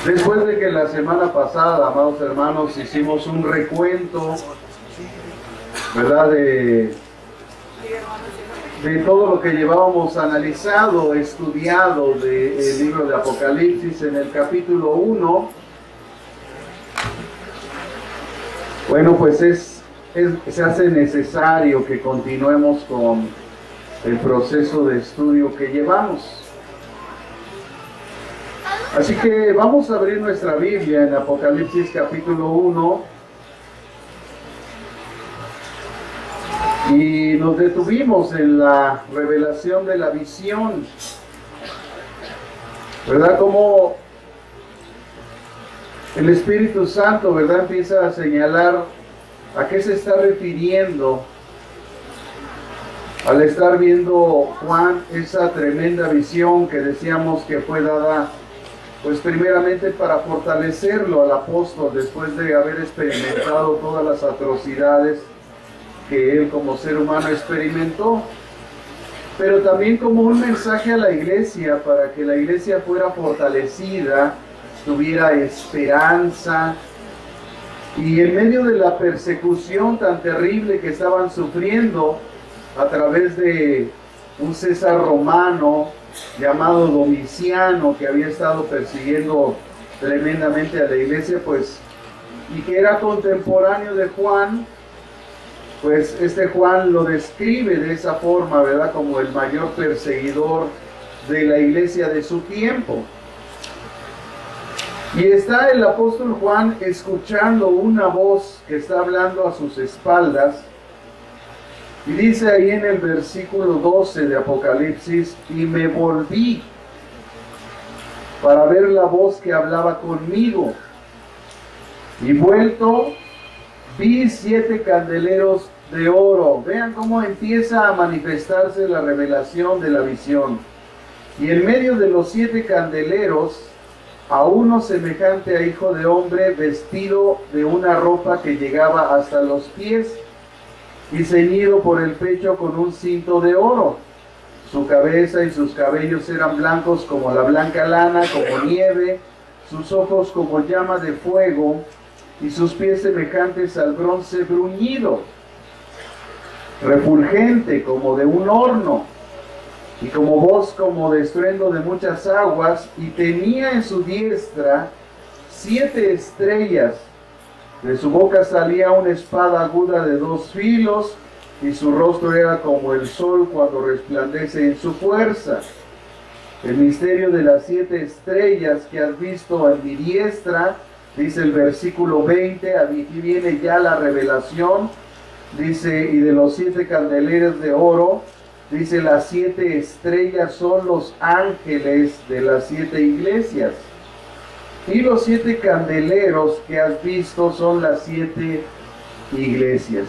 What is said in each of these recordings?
Después de que la semana pasada, amados hermanos, hicimos un recuento, ¿verdad?, de todo lo que llevábamos analizado, estudiado del libro de Apocalipsis en el capítulo 1, bueno, pues se hace necesario que continuemos con el proceso de estudio que llevamos. Así que vamos a abrir nuestra Biblia en Apocalipsis capítulo 1 y nos detuvimos en la revelación de la visión, ¿verdad? Como el Espíritu Santo, ¿verdad?, empieza a señalar a qué se está refiriendo al estar viendo Juan esa tremenda visión que decíamos que fue dada, pues primeramente para fortalecerlo al apóstol después de haber experimentado todas las atrocidades que él como ser humano experimentó, pero también como un mensaje a la iglesia para que la iglesia fuera fortalecida, tuviera esperanza, y en medio de la persecución tan terrible que estaban sufriendo a través de un César romano llamado Domiciano, que había estado persiguiendo tremendamente a la iglesia, pues, y que era contemporáneo de Juan, pues este Juan lo describe de esa forma, ¿verdad?, como el mayor perseguidor de la iglesia de su tiempo. Y está el apóstol Juan escuchando una voz que está hablando a sus espaldas, y dice ahí en el versículo 12 de Apocalipsis: y me volví para ver la voz que hablaba conmigo, y vuelto vi 7 candeleros de oro. Vean cómo empieza a manifestarse la revelación de la visión. Y en medio de los 7 candeleros, a uno semejante a hijo de hombre, vestido de una ropa que llegaba hasta los pies, y ceñido por el pecho con un cinto de oro. Su cabeza y sus cabellos eran blancos como la blanca lana, como nieve, sus ojos como llama de fuego, y sus pies semejantes al bronce bruñido, refulgente como de un horno, y como voz como de estruendo de muchas aguas, y tenía en su diestra 7 estrellas. De su boca salía una espada aguda de 2 filos, y su rostro era como el sol cuando resplandece en su fuerza. El misterio de las 7 estrellas que has visto en mi diestra, dice el versículo 20, aquí viene ya la revelación, dice: y de los 7 candeleros de oro, dice, las 7 estrellas son los ángeles de las 7 iglesias. Y los 7 candeleros que has visto son las 7 iglesias.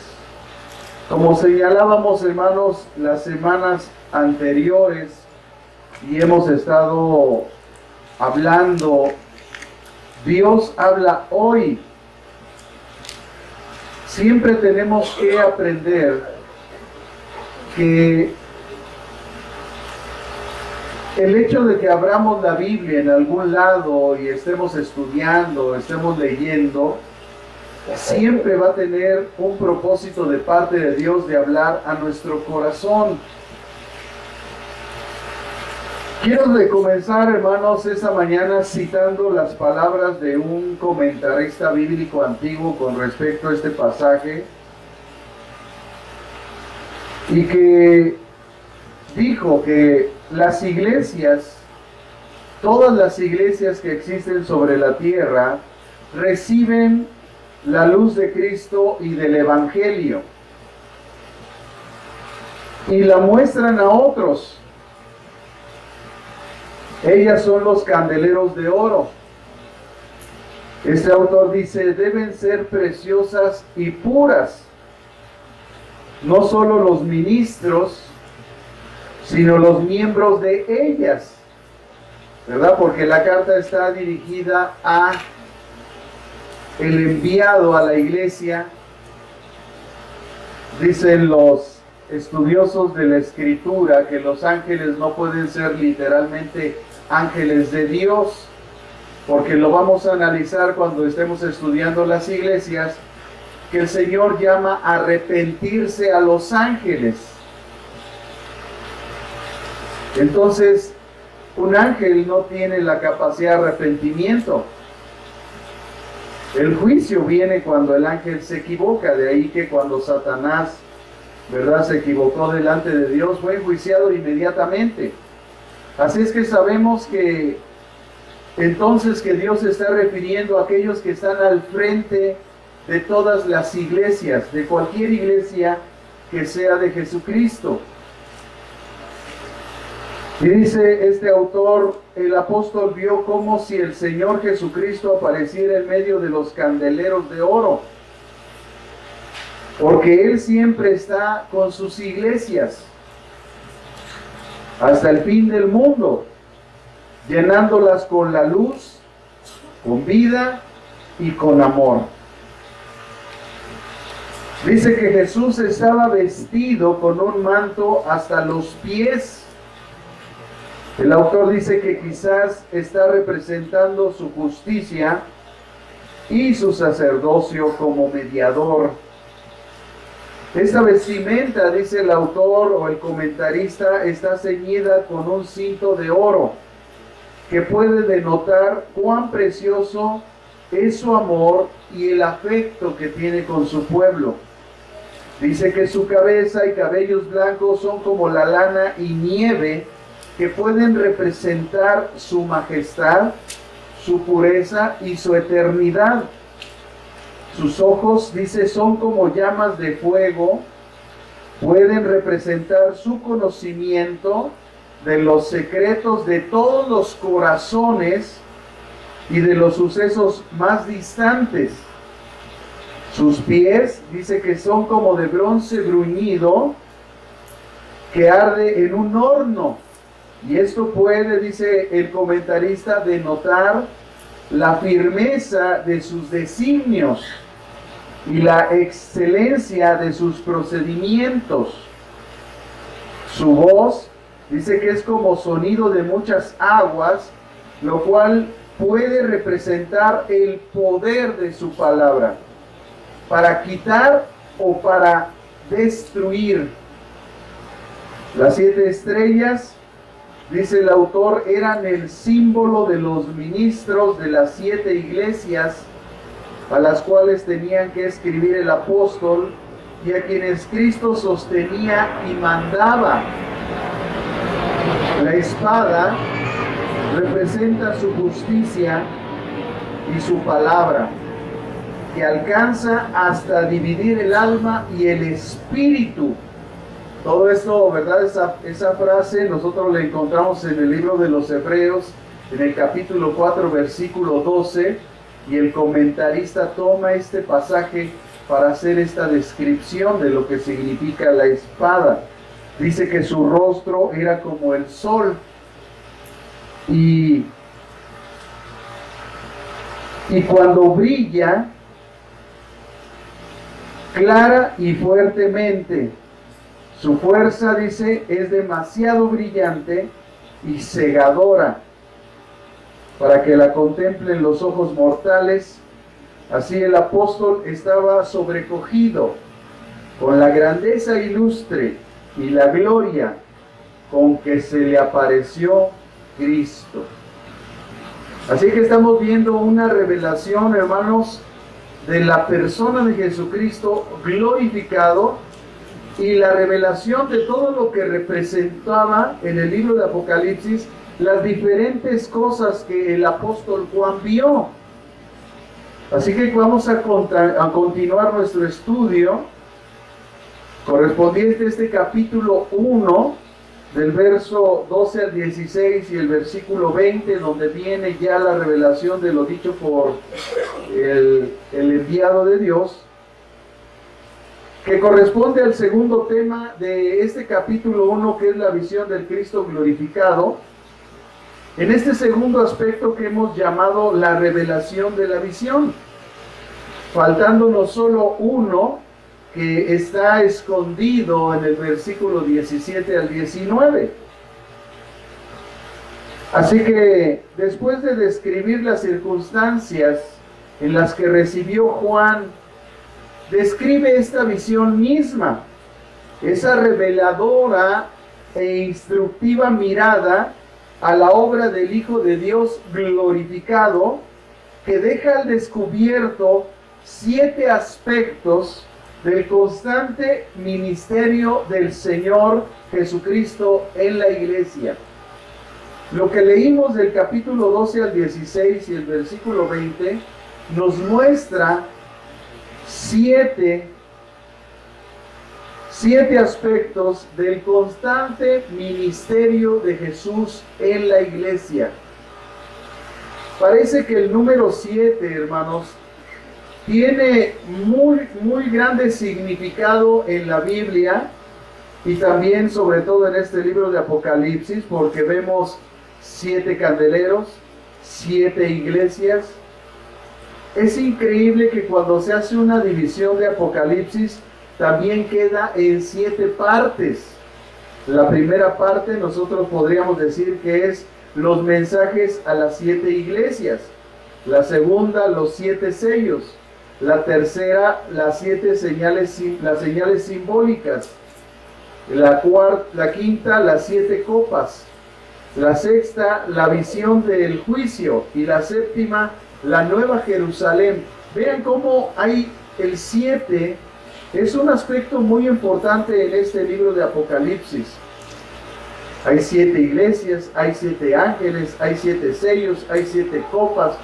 Como señalábamos, hermanos, las semanas anteriores, y hemos estado hablando, Dios habla hoy. Siempre tenemos que aprender que el hecho de que abramos la Biblia en algún lado y estemos estudiando, estemos leyendo, siempre va a tener un propósito de parte de Dios de hablar a nuestro corazón. Quiero comenzar, hermanos, esta mañana citando las palabras de un comentarista bíblico antiguo con respecto a este pasaje, y que dijo que las iglesias, todas las iglesias que existen sobre la tierra, reciben la luz de Cristo y del Evangelio, y la muestran a otros. Ellas son los candeleros de oro. Este autor dice: deben ser preciosas y puras, no solo los ministros, sino los miembros de ellas, ¿verdad? Porque la carta está dirigida a el enviado a la iglesia. Dicen los estudiosos de la Escritura que los ángeles no pueden ser literalmente ángeles de Dios, porque lo vamos a analizar cuando estemos estudiando las iglesias, que el Señor llama a arrepentirse a los ángeles. Entonces, un ángel no tiene la capacidad de arrepentimiento. El juicio viene cuando el ángel se equivoca, de ahí que cuando Satanás, ¿verdad?, se equivocó delante de Dios, fue enjuiciado inmediatamente. Así es que sabemos que entonces que Dios se está refiriendo a aquellos que están al frente de todas las iglesias, de cualquier iglesia que sea de Jesucristo. Y dice este autor, el apóstol vio como si el Señor Jesucristo apareciera en medio de los candeleros de oro, porque Él siempre está con sus iglesias hasta el fin del mundo, llenándolas con la luz, con vida y con amor. Dice que Jesús estaba vestido con un manto hasta los pies. El autor dice que quizás está representando su justicia y su sacerdocio como mediador. Esta vestimenta, dice el autor o el comentarista, está ceñida con un cinto de oro que puede denotar cuán precioso es su amor y el afecto que tiene con su pueblo. Dice que su cabeza y cabellos blancos son como la lana y nieve, que pueden representar su majestad, su pureza y su eternidad. Sus ojos, dice, son como llamas de fuego, pueden representar su conocimiento de los secretos de todos los corazones y de los sucesos más distantes. Sus pies, dice que son como de bronce bruñido que arde en un horno. Y esto puede, dice el comentarista, denotar la firmeza de sus designios y la excelencia de sus procedimientos. Su voz, dice que es como sonido de muchas aguas, lo cual puede representar el poder de su palabra para quitar o para destruir. Las 7 estrellas, dice el autor, eran el símbolo de los ministros de las 7 iglesias a las cuales tenían que escribir el apóstol y a quienes Cristo sostenía y mandaba. La espada representa su justicia y su palabra, que alcanza hasta dividir el alma y el espíritu. Todo esto, ¿verdad? Esa frase nosotros la encontramos en el libro de los Hebreos, en el capítulo 4, versículo 12, y el comentarista toma este pasaje para hacer esta descripción de lo que significa la espada. Dice que su rostro era como el sol, y cuando brilla, clara y fuertemente. Su fuerza, dice, es demasiado brillante y cegadora para que la contemplen los ojos mortales. Así el apóstol estaba sobrecogido con la grandeza ilustre y la gloria con que se le apareció Cristo. Así que estamos viendo una revelación, hermanos, de la persona de Jesucristo glorificado, y la revelación de todo lo que representaba en el libro de Apocalipsis, las diferentes cosas que el apóstol Juan vio. Así que vamos a continuar nuestro estudio correspondiente a este capítulo 1, del verso 12 al 16 y el versículo 20, donde viene ya la revelación de lo dicho por el enviado de Dios, que corresponde al segundo tema de este capítulo 1, que es la visión del Cristo glorificado, en este segundo aspecto que hemos llamado la revelación de la visión, faltándonos solo uno que está escondido en el versículo 17 al 19. Así que después de describir las circunstancias en las que recibió Juan, describe esta visión misma, esa reveladora e instructiva mirada a la obra del Hijo de Dios glorificado, que deja al descubierto 7 aspectos del constante ministerio del Señor Jesucristo en la iglesia. Lo que leímos del capítulo 12 al 16 y el versículo 20 nos muestra 7 aspectos del constante ministerio de Jesús en la iglesia. Parece que el número 7, hermanos, tiene muy grande significado en la Biblia y también sobre todo en este libro de Apocalipsis, porque vemos 7 candeleros, 7 iglesias. Es increíble que cuando se hace una división de Apocalipsis, también queda en 7 partes. La primera parte nosotros podríamos decir que es los mensajes a las 7 iglesias. La segunda, los 7 sellos. La tercera, las 7 señales, las señales simbólicas. La quinta, las 7 copas. La sexta, la visión del juicio. Y la séptima, la nueva Jerusalén. Vean cómo hay el 7. Es un aspecto muy importante en este libro de Apocalipsis. Hay 7 iglesias, hay 7 ángeles, hay 7 sellos, hay 7 copas,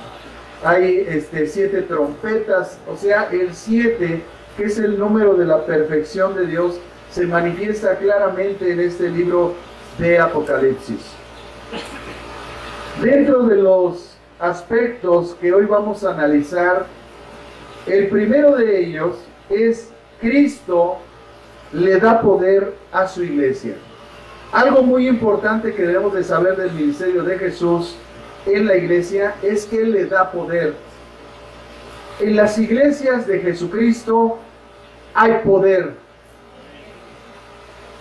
hay 7 trompetas. O sea, el 7, que es el número de la perfección de Dios, se manifiesta claramente en este libro de Apocalipsis. Dentro de los aspectos que hoy vamos a analizar, el primero de ellos es: Cristo le da poder a su iglesia. Algo muy importante que debemos de saber del ministerio de Jesús en la iglesia es que Él le da poder. En las iglesias de Jesucristo hay poder.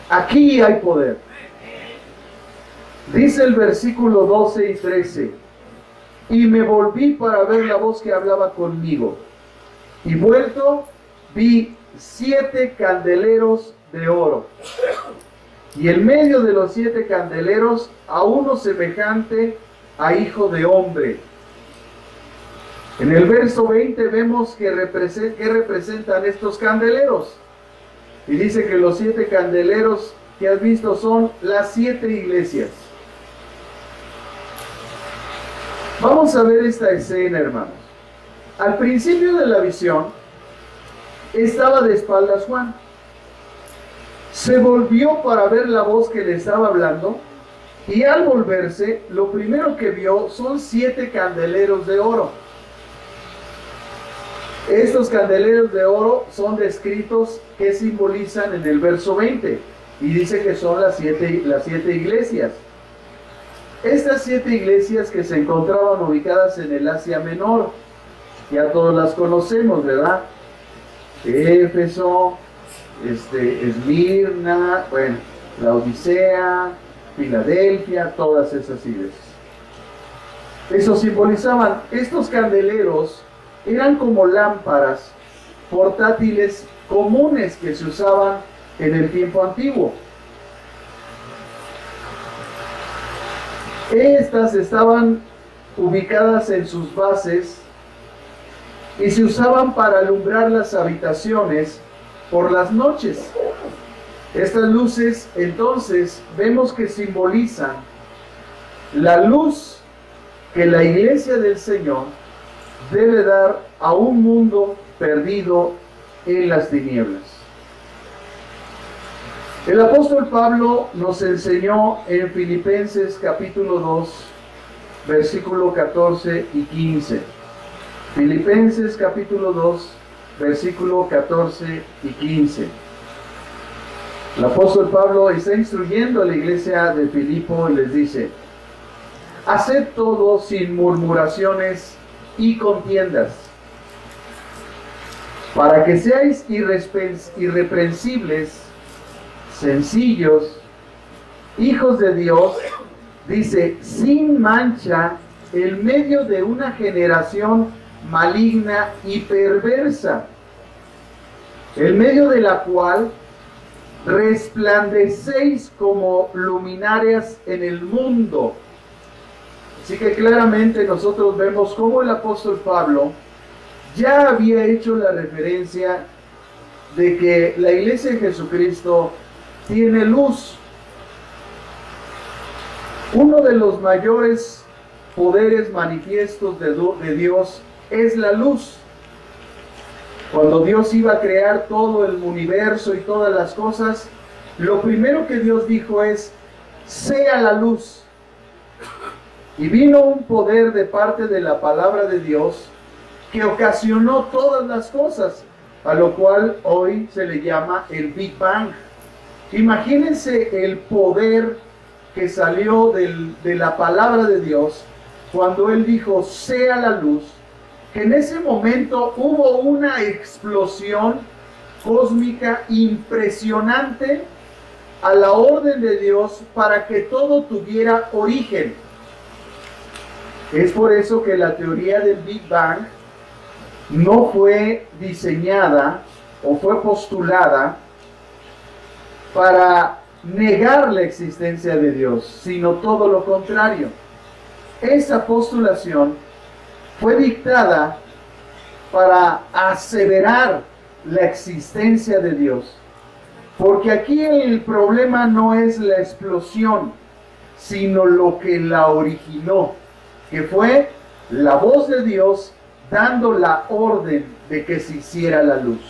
Aquí hay poder. Dice el versículo 12 y 13: y me volví para ver la voz que hablaba conmigo, y vuelto vi 7 candeleros de oro, y en medio de los 7 candeleros a uno semejante a hijo de hombre. En el verso 20 vemos que representan estos candeleros, y dice que los 7 candeleros que has visto son las 7 iglesias. Vamos a ver esta escena, hermanos. Al principio de la visión estaba de espaldas Juan. Se volvió para ver la voz que le estaba hablando, y al volverse, lo primero que vio son 7 candeleros de oro. Estos candeleros de oro son descritos que simbolizan en el verso 20, y dice que son las 7 iglesias. Estas 7 iglesias que se encontraban ubicadas en el Asia Menor, ya todos las conocemos, ¿verdad? Éfeso, Esmirna, bueno, Laodicea, Filadelfia, todas esas iglesias. Eso simbolizaban, estos candeleros eran como lámparas portátiles comunes que se usaban en el tiempo antiguo. Estas estaban ubicadas en sus bases y se usaban para alumbrar las habitaciones por las noches. Estas luces, entonces, vemos que simbolizan la luz que la iglesia del Señor debe dar a un mundo perdido en las tinieblas. El apóstol Pablo nos enseñó en Filipenses capítulo 2, versículo 14 y 15. Filipenses capítulo 2, versículo 14 y 15. El apóstol Pablo está instruyendo a la iglesia de Filipo y les dice: haced todo sin murmuraciones y contiendas, para que seáis irreprensibles, sencillos, hijos de Dios, Dice, sin mancha, en medio de una generación maligna y perversa, en medio de la cual resplandecéis como luminarias en el mundo. Así que claramente nosotros vemos cómo el apóstol Pablo ya había hecho la referencia de que la iglesia de Jesucristo tiene luz. Uno de los mayores poderes manifiestos de Dios es la luz. Cuando Dios iba a crear todo el universo y todas las cosas, lo primero que Dios dijo es, sea la luz. Y vino un poder de parte de la palabra de Dios que ocasionó todas las cosas, a lo cual hoy se le llama el Big Bang. Imagínense el poder que salió de la palabra de Dios cuando Él dijo, sea la luz, que en ese momento hubo una explosión cósmica impresionante a la orden de Dios para que todo tuviera origen. Es por eso que la teoría del Big Bang no fue diseñada o fue postulada para negar la existencia de Dios, sino todo lo contrario. Esa postulación fue dictada para aseverar la existencia de Dios. Porque aquí el problema no es la explosión, sino lo que la originó, que fue la voz de Dios dando la orden de que se hiciera la luz.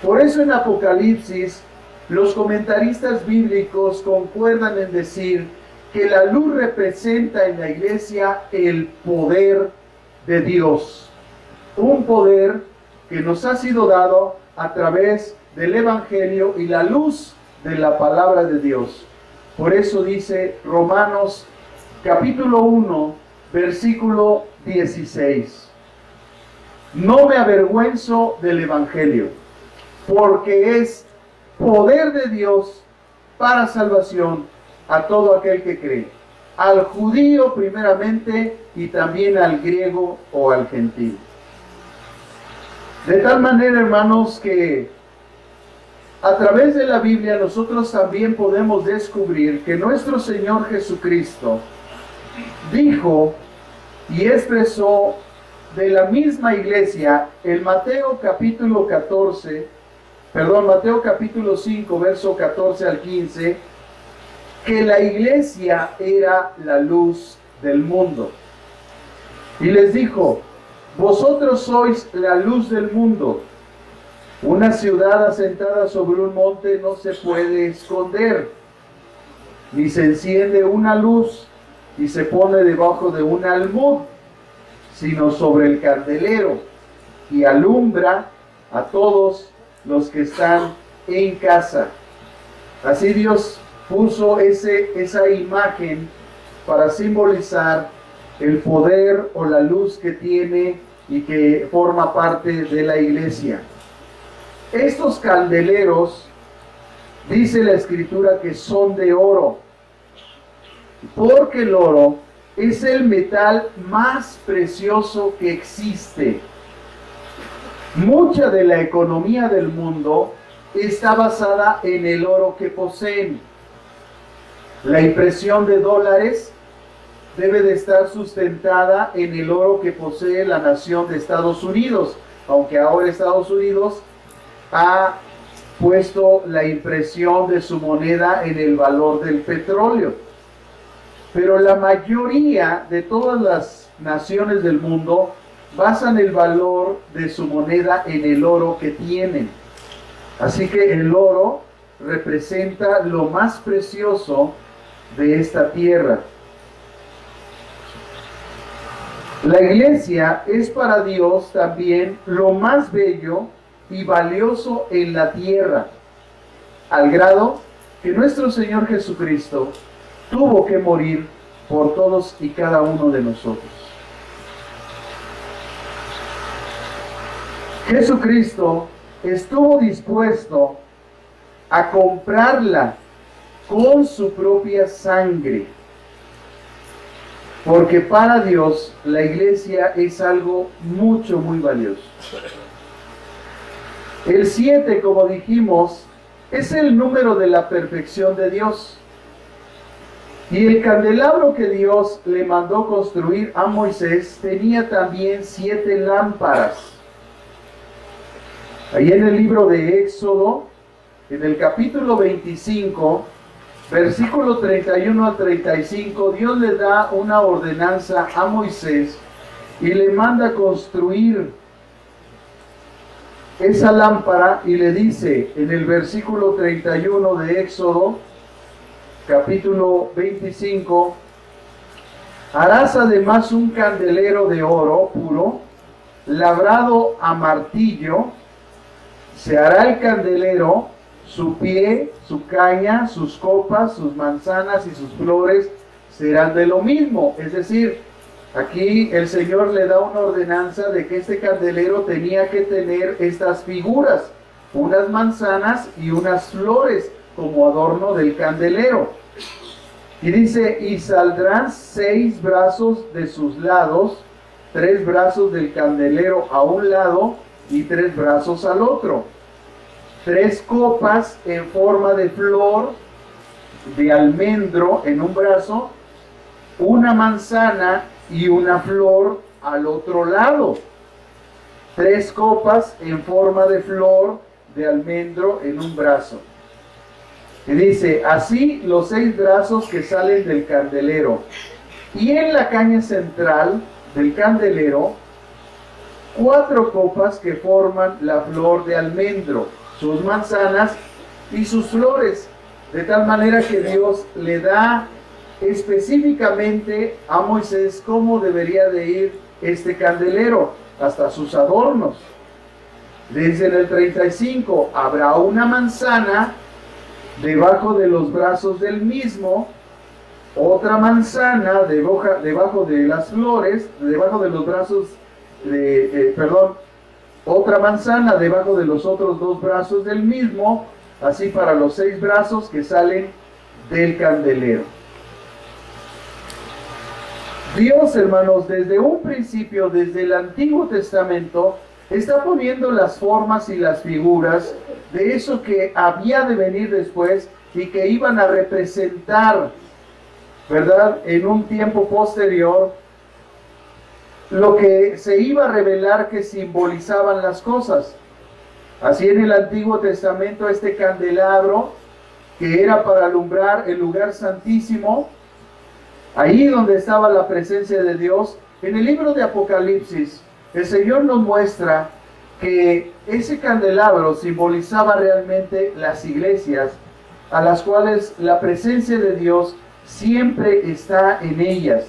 Por eso en Apocalipsis los comentaristas bíblicos concuerdan en decir que la luz representa en la iglesia el poder de Dios, un poder que nos ha sido dado a través del Evangelio y la luz de la palabra de Dios. Por eso dice Romanos capítulo 1, versículo 16. No me avergüenzo del Evangelio, porque es poder de Dios para salvación a todo aquel que cree, al judío primeramente y también al griego o al gentil. De tal manera, hermanos, que a través de la Biblia nosotros también podemos descubrir que nuestro Señor Jesucristo dijo y expresó de la misma iglesia en Mateo capítulo 5, verso 14 al 15, que la iglesia era la luz del mundo. Y les dijo, vosotros sois la luz del mundo. Una ciudad asentada sobre un monte no se puede esconder, ni se enciende una luz y se pone debajo de un almud, sino sobre el candelero, y alumbra a todos los que están en casa. Así Dios puso esa imagen para simbolizar el poder o la luz que tiene y que forma parte de la iglesia. Estos candeleros, dice la Escritura, que son de oro, porque el oro es el metal más precioso que existe. Mucha de la economía del mundo está basada en el oro que poseen. La impresión de dólares debe de estar sustentada en el oro que posee la nación de Estados Unidos, aunque ahora Estados Unidos ha puesto la impresión de su moneda en el valor del petróleo. Pero la mayoría de todas las naciones del mundo basan el valor de su moneda en el oro que tienen. Así que el oro representa lo más precioso de esta tierra. La iglesia es para Dios también lo más bello y valioso en la tierra, al grado que nuestro Señor Jesucristo tuvo que morir por todos y cada uno de nosotros. Jesucristo estuvo dispuesto a comprarla con su propia sangre. porque para Dios la iglesia es algo mucho, muy valioso. El 7, como dijimos, es el número de la perfección de Dios. Y el candelabro que Dios le mandó construir a Moisés tenía también 7 lámparas. Ahí en el libro de Éxodo, en el capítulo 25, versículo 31 al 35, Dios le da una ordenanza a Moisés y le manda construir esa lámpara y le dice en el versículo 31 de Éxodo, capítulo 25, harás además un candelero de oro puro, labrado a martillo, se hará el candelero, su pie, su caña, sus copas, sus manzanas y sus flores serán de lo mismo. Es decir, aquí el Señor le da una ordenanza de que este candelero tenía que tener estas figuras, unas manzanas y unas flores como adorno del candelero. Y dice, y saldrán 6 brazos de sus lados, 3 brazos del candelero a un lado y 3 brazos al otro. 3 copas en forma de flor de almendro en un brazo, una manzana y una flor al otro lado. 3 copas en forma de flor de almendro en un brazo. Y dice, así los 6 brazos que salen del candelero. Y en la caña central del candelero, 4 copas que forman la flor de almendro, sus manzanas y sus flores, de tal manera que Dios le da específicamente a Moisés cómo debería de ir este candelero, hasta sus adornos. Dice en el 35, habrá una manzana debajo de los brazos del mismo, otra manzana debajo de las flores, debajo de los brazos otra manzana debajo de los otros 2 brazos del mismo, así para los 6 brazos que salen del candelero. Dios, hermanos, desde un principio, desde el Antiguo Testamento, está poniendo las formas y las figuras de eso que había de venir después y que iban a representar, ¿verdad?, en un tiempo posterior, lo que se iba a revelar que simbolizaban las cosas. Así en el Antiguo Testamento este candelabro, que era para alumbrar el lugar santísimo, ahí donde estaba la presencia de Dios. En el libro de Apocalipsis, el Señor nos muestra que ese candelabro simbolizaba realmente las iglesias, a las cuales la presencia de Dios siempre está en ellas.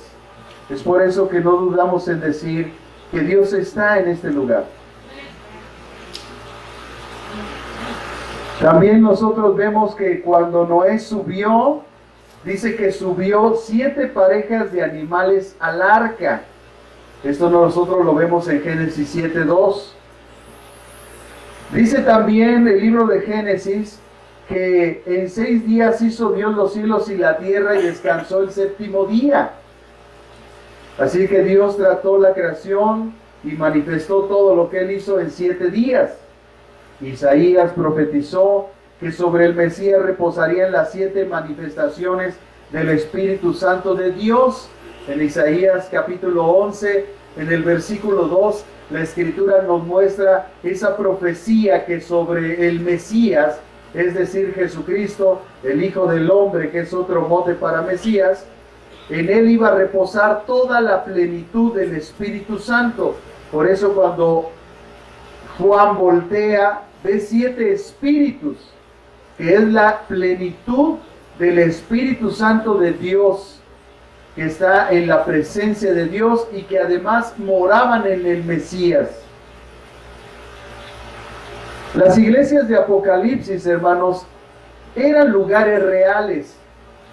Es por eso que no dudamos en decir que Dios está en este lugar. También nosotros vemos que cuando Noé subió, dice que subió 7 parejas de animales al arca. Esto nosotros lo vemos en Génesis 7:2. Dice también el libro de Génesis que en 6 días hizo Dios los cielos y la tierra y descansó el 7º día. Así que Dios trató la creación y manifestó todo lo que Él hizo en 7 días. Isaías profetizó que sobre el Mesías reposarían las 7 manifestaciones del Espíritu Santo de Dios. En Isaías capítulo 11, en el versículo 2, la Escritura nos muestra esa profecía que sobre el Mesías, es decir, Jesucristo, el Hijo del Hombre, que es otro mote para Mesías, en Él iba a reposar toda la plenitud del Espíritu Santo. Por eso cuando Juan voltea, ve 7 espíritus, que es la plenitud del Espíritu Santo de Dios, que está en la presencia de Dios y que además moraban en el Mesías. Las iglesias de Apocalipsis, hermanos, eran lugares reales.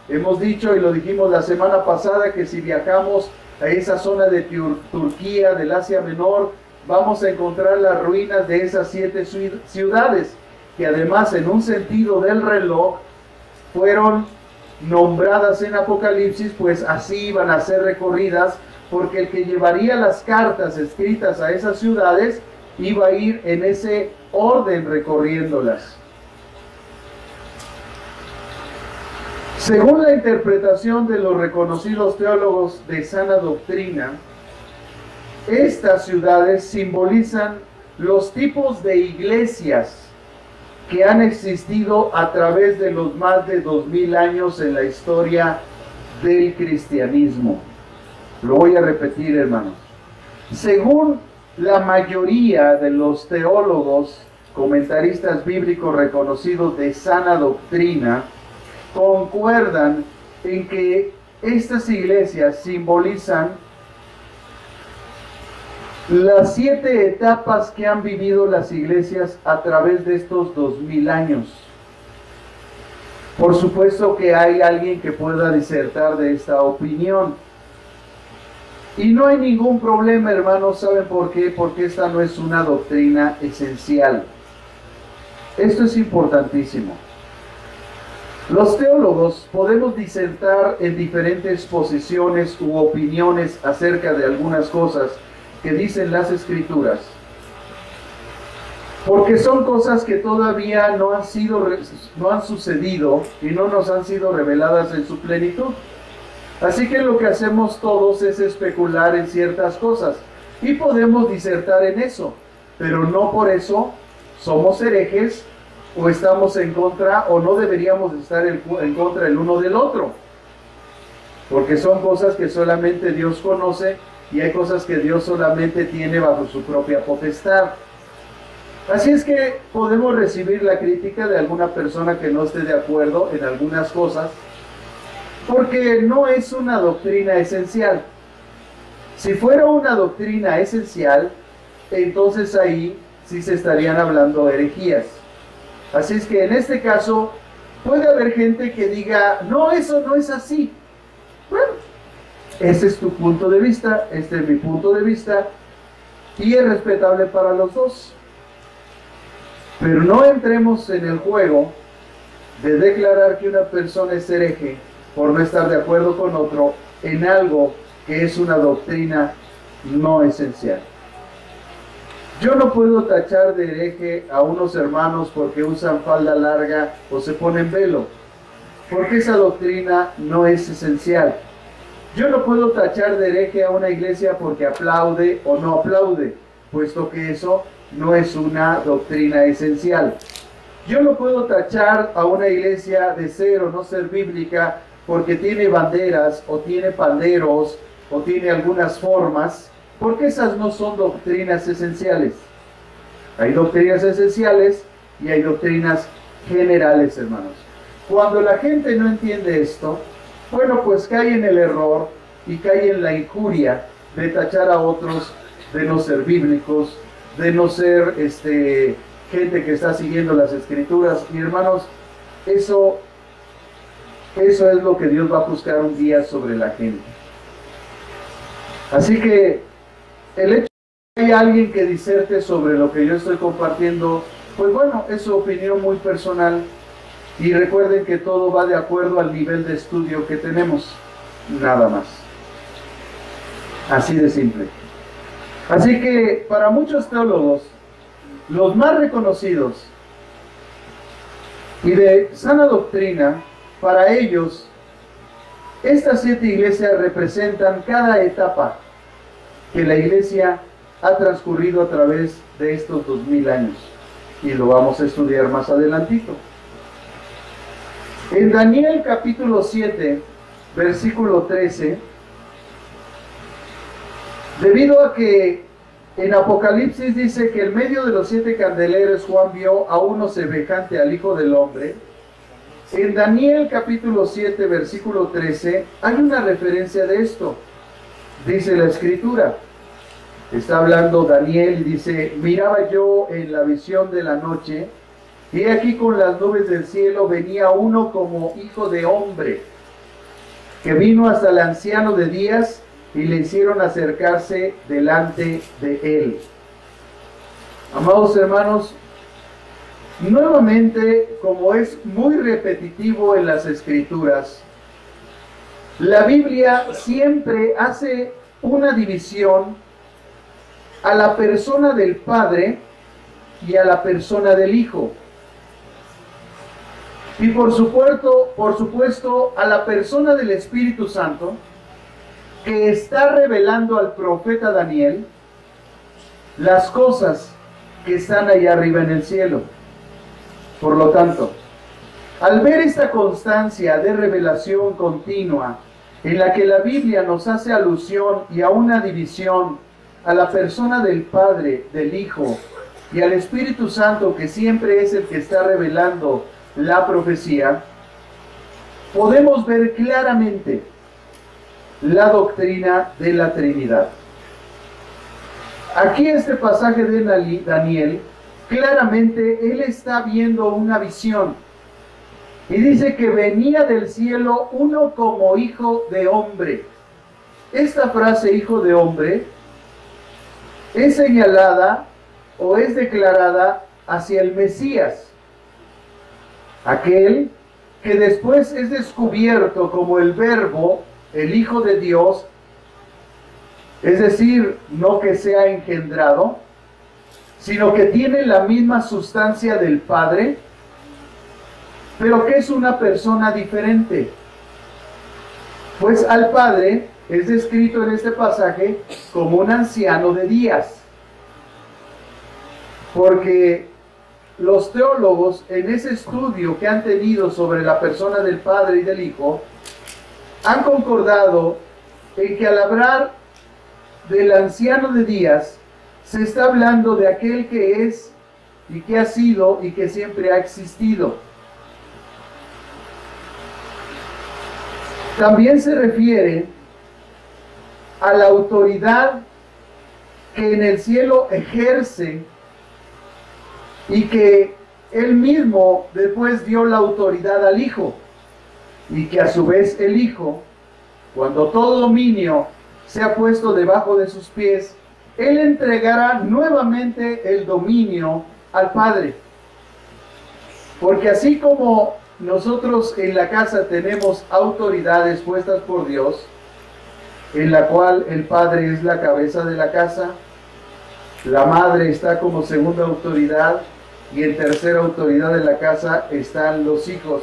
Hemos dicho y lo dijimos la semana pasada que si viajamos a esa zona de Turquía, del Asia Menor, vamos a encontrar las ruinas de esas 7 ciudades, que además en un sentido del reloj fueron nombradas en Apocalipsis, pues así iban a ser recorridas, porque el que llevaría las cartas escritas a esas ciudades iba a ir en ese orden recorriéndolas. Según la interpretación de los reconocidos teólogos de sana doctrina, estas ciudades simbolizan los tipos de iglesias que han existido a través de los más de 2000 años en la historia del cristianismo. Lo voy a repetir, hermanos. Según la mayoría de los teólogos, comentaristas bíblicos reconocidos de sana doctrina, concuerdan en que estas iglesias simbolizan las 7 etapas que han vivido las iglesias a través de estos 2000 años. Por supuesto que hay alguien que pueda disertar de esta opinión. Y no hay ningún problema, hermanos. ¿Saben por qué? Porque esta no es una doctrina esencial. Esto es importantísimo. Los teólogos podemos disertar en diferentes posiciones u opiniones acerca de algunas cosas que dicen las Escrituras, porque son cosas que todavía no han sucedido y no nos han sido reveladas en su plenitud. Así que lo que hacemos todos es especular en ciertas cosas y podemos disertar en eso, pero no por eso somos herejes o estamos en contra, o no deberíamos estar en contra el uno del otro, porque son cosas que solamente Dios conoce y hay cosas que Dios solamente tiene bajo su propia potestad. Así es que podemos recibir la crítica de alguna persona que no esté de acuerdo en algunas cosas, porque no es una doctrina esencial. Si fuera una doctrina esencial, entonces ahí sí se estarían hablando herejías. Así es que en este caso puede haber gente que diga, no, eso no es así. Bueno, ese es tu punto de vista, este es mi punto de vista, y es respetable para los dos. Pero no entremos en el juego de declarar que una persona es hereje por no estar de acuerdo con otro en algo que es una doctrina no esencial. Yo no puedo tachar de hereje a unos hermanos porque usan falda larga o se ponen velo, porque esa doctrina no es esencial. Yo no puedo tachar de hereje a una iglesia porque aplaude o no aplaude, puesto que eso no es una doctrina esencial. Yo no puedo tachar a una iglesia de ser o no ser bíblica porque tiene banderas o tiene panderos o tiene algunas formas, porque esas no son doctrinas esenciales. Hay doctrinas esenciales y hay doctrinas generales, hermanos. Cuando la gente no entiende esto, bueno, pues cae en el error y cae en la injuria de tachar a otros de no ser bíblicos, de no ser gente que está siguiendo las Escrituras. Y hermanos, eso es lo que Dios va a buscar un día sobre la gente. Así que el hecho de que hay alguien que diserte sobre lo que yo estoy compartiendo, pues bueno, es su opinión muy personal. Y recuerden que todo va de acuerdo al nivel de estudio que tenemos, nada más. Así de simple. Así que para muchos teólogos, los más reconocidos y de sana doctrina, para ellos, estas 7 iglesias representan cada etapa que la iglesia ha transcurrido a través de estos 2000 años. Y lo vamos a estudiar más adelantito. En Daniel capítulo 7, versículo 13, debido a que en Apocalipsis dice que en medio de los 7 candeleros Juan vio a uno semejante al Hijo del Hombre, en Daniel capítulo 7, versículo 13, hay una referencia de esto. Dice la Escritura, está hablando Daniel y dice, miraba yo en la visión de la noche, y aquí con las nubes del cielo venía uno como hijo de hombre, que vino hasta el anciano de días y le hicieron acercarse delante de él. Amados hermanos, nuevamente, como es muy repetitivo en las Escrituras, La Biblia siempre hace una división a la persona del Padre y a la persona del Hijo. Y por supuesto, a la persona del Espíritu Santo, que está revelando al profeta Daniel las cosas que están allá arriba en el cielo. Por lo tanto, al ver esta constancia de revelación continua, en la que la Biblia nos hace alusión y a una división a la persona del Padre, del Hijo y al Espíritu Santo, que siempre es el que está revelando la profecía, podemos ver claramente la doctrina de la Trinidad. Aquí este pasaje de Daniel, claramente él está viendo una visión y dice que venía del cielo uno como hijo de hombre. Esta frase hijo de hombre es señalada o es declarada hacia el Mesías, aquel que después es descubierto como el Verbo, el Hijo de Dios, es decir, no que sea engendrado, sino que tiene la misma sustancia del Padre, pero que es una persona diferente. Pues al Padre es descrito en este pasaje como un anciano de días, porque los teólogos en ese estudio que han tenido sobre la persona del Padre y del Hijo han concordado en que al hablar del anciano de días se está hablando de aquel que es y que ha sido y que siempre ha existido. También se refiere a la autoridad que en el cielo ejerce y que él mismo después dio la autoridad al Hijo, y que a su vez el Hijo, cuando todo dominio sea puesto debajo de sus pies, él entregará nuevamente el dominio al Padre. Porque así como nosotros en la casa tenemos autoridades puestas por Dios, en la cual el Padre es la cabeza de la casa, la madre está como segunda autoridad y en tercera autoridad de la casa están los hijos.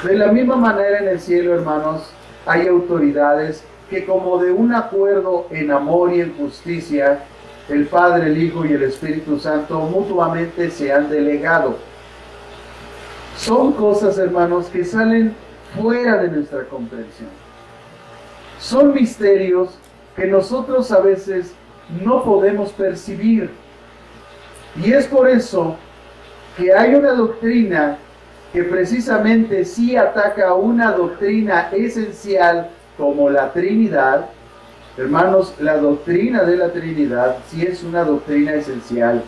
De la misma manera en el cielo, hermanos, hay autoridades que como de un acuerdo en amor y en justicia, el Padre, el Hijo y el Espíritu Santo mutuamente se han delegado. Son cosas, hermanos, que salen fuera de nuestra comprensión. Son misterios que nosotros a veces no podemos percibir. Y es por eso que hay una doctrina que precisamente sí ataca a una doctrina esencial como la Trinidad. Hermanos, la doctrina de la Trinidad sí es una doctrina esencial.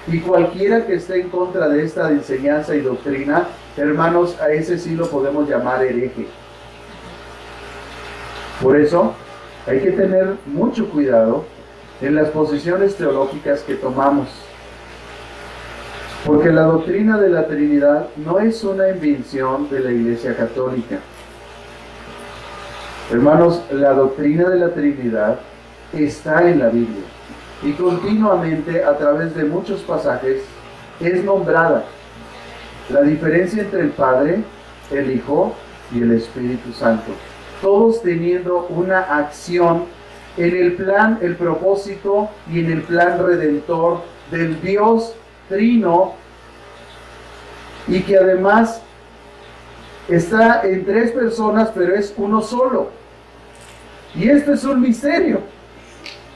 Y cualquiera que esté en contra de esta enseñanza y doctrina, hermanos, a ese sí lo podemos llamar hereje. Por eso hay que tener mucho cuidado en las posiciones teológicas que tomamos. Porque la doctrina de la Trinidad no es una invención de la Iglesia Católica. Hermanos, la doctrina de la Trinidad está en la Biblia y continuamente a través de muchos pasajes es nombrada. La diferencia entre el Padre, el Hijo y el Espíritu Santo, todos teniendo una acción en el plan, el propósito y en el plan redentor del Dios Trino, y que además está en tres personas, pero es uno solo. Y esto es un misterio.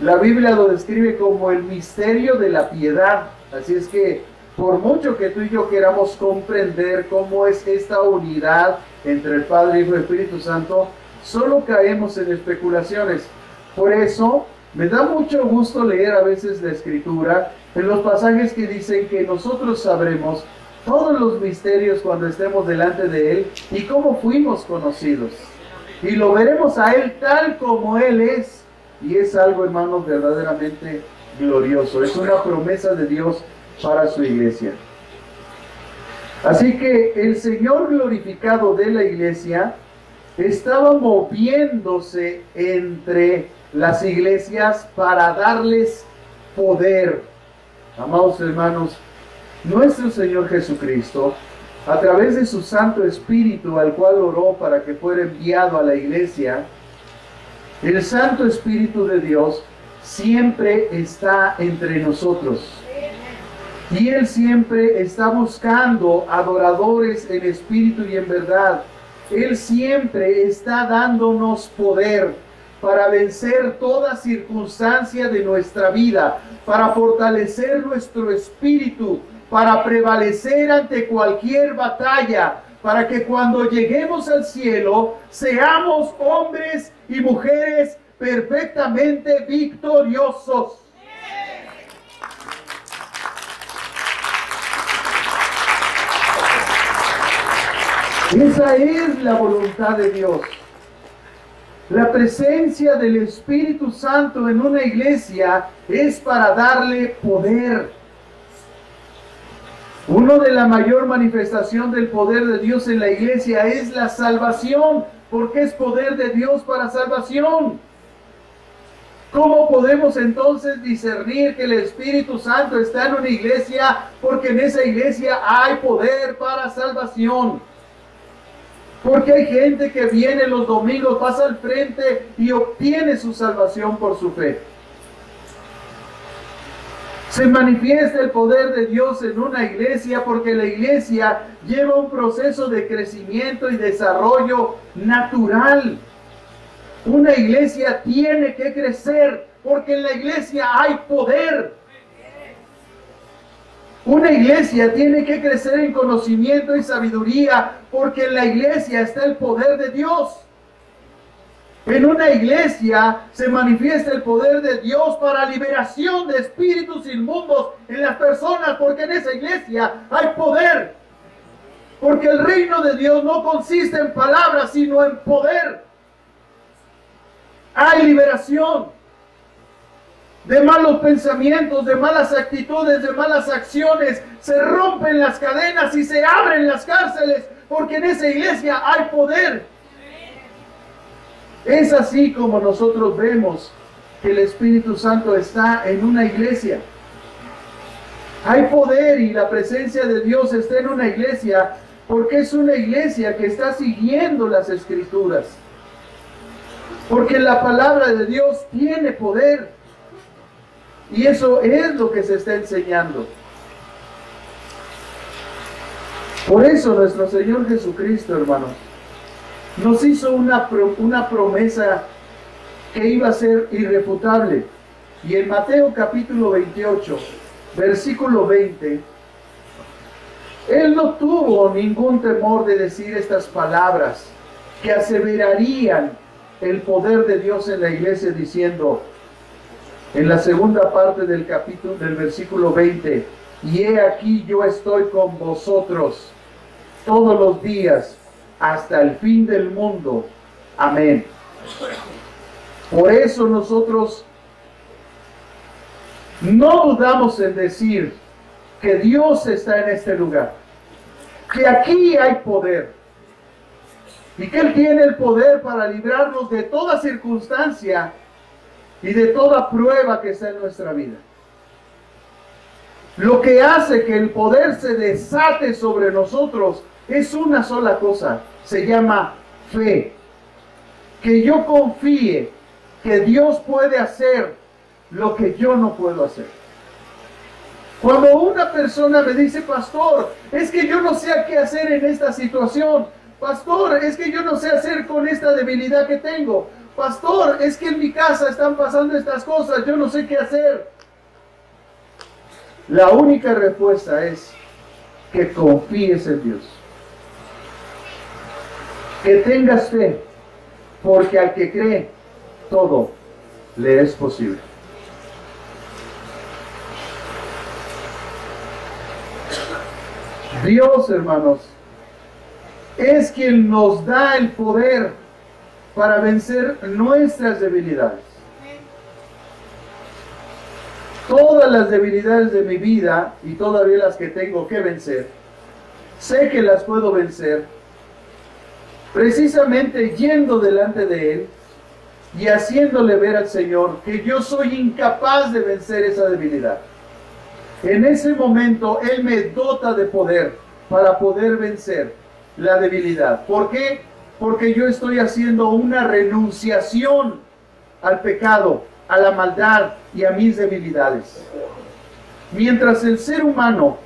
La Biblia lo describe como el misterio de la piedad. Así es que por mucho que tú y yo queramos comprender cómo es esta unidad entre el Padre, Hijo y Espíritu Santo, solo caemos en especulaciones. Por eso me da mucho gusto leer a veces la Escritura en los pasajes que dicen que nosotros sabremos todos los misterios cuando estemos delante de Él y cómo fuimos conocidos. Y lo veremos a Él tal como Él es. Y es algo, hermanos, verdaderamente glorioso. Es una promesa de Dios para su iglesia. Así que el Señor glorificado de la iglesia estaba moviéndose entre las iglesias para darles poder. Amados hermanos, nuestro Señor Jesucristo, a través de su Santo Espíritu, al cual oró para que fuera enviado a la iglesia, el Santo Espíritu de Dios siempre está entre nosotros. Y Él siempre está buscando adoradores en espíritu y en verdad. Él siempre está dándonos poder para vencer toda circunstancia de nuestra vida, para fortalecer nuestro espíritu, para prevalecer ante cualquier batalla, para que cuando lleguemos al cielo seamos hombres y mujeres perfectamente victoriosos. Esa es la voluntad de Dios. La presencia del Espíritu Santo en una iglesia es para darle poder. Una de la mayor manifestación del poder de Dios en la iglesia es la salvación, porque es poder de Dios para salvación. ¿Cómo podemos entonces discernir que el Espíritu Santo está en una iglesia? Porque en esa iglesia hay poder para salvación. Porque hay gente que viene los domingos, pasa al frente y obtiene su salvación por su fe. Se manifiesta el poder de Dios en una iglesia porque la iglesia lleva un proceso de crecimiento y desarrollo natural. Una iglesia tiene que crecer porque en la iglesia hay poder. Una iglesia tiene que crecer en conocimiento y sabiduría porque en la iglesia está el poder de Dios. En una iglesia se manifiesta el poder de Dios para liberación de espíritus inmundos en las personas, porque en esa iglesia hay poder. Porque el reino de Dios no consiste en palabras, sino en poder. Hay liberación de malos pensamientos, de malas actitudes, de malas acciones. Se rompen las cadenas y se abren las cárceles, porque en esa iglesia hay poder. Es así como nosotros vemos que el Espíritu Santo está en una iglesia. Hay poder y la presencia de Dios está en una iglesia porque es una iglesia que está siguiendo las Escrituras. Porque la palabra de Dios tiene poder. Y eso es lo que se está enseñando. Por eso nuestro Señor Jesucristo, hermanos, nos hizo una promesa que iba a ser irrefutable. Y en Mateo capítulo 28, versículo 20, Él no tuvo ningún temor de decir estas palabras que aseverarían el poder de Dios en la iglesia, diciendo en la segunda parte del capítulo, del versículo 20, y he aquí yo estoy con vosotros todos los días hasta el fin del mundo. Amén. Por eso nosotros no dudamos en decir que Dios está en este lugar, que aquí hay poder y que Él tiene el poder para librarnos de toda circunstancia y de toda prueba que está en nuestra vida. Lo que hace que el poder se desate sobre nosotros es una sola cosa, se llama fe. Que yo confíe que Dios puede hacer lo que yo no puedo hacer. Cuando una persona me dice, pastor, es que yo no sé qué hacer en esta situación. Pastor, es que yo no sé hacer con esta debilidad que tengo. Pastor, es que en mi casa están pasando estas cosas, yo no sé qué hacer. La única respuesta es que confíes en Dios. Que tengas fe, porque al que cree, todo le es posible. Dios, hermanos, es quien nos da el poder para vencer nuestras debilidades. Todas las debilidades de mi vida y todavía las que tengo que vencer, sé que las puedo vencer precisamente yendo delante de Él y haciéndole ver al Señor que yo soy incapaz de vencer esa debilidad. En ese momento Él me dota de poder para poder vencer la debilidad. ¿Por qué? Porque yo estoy haciendo una renunciación al pecado, a la maldad y a mis debilidades. Mientras el ser humano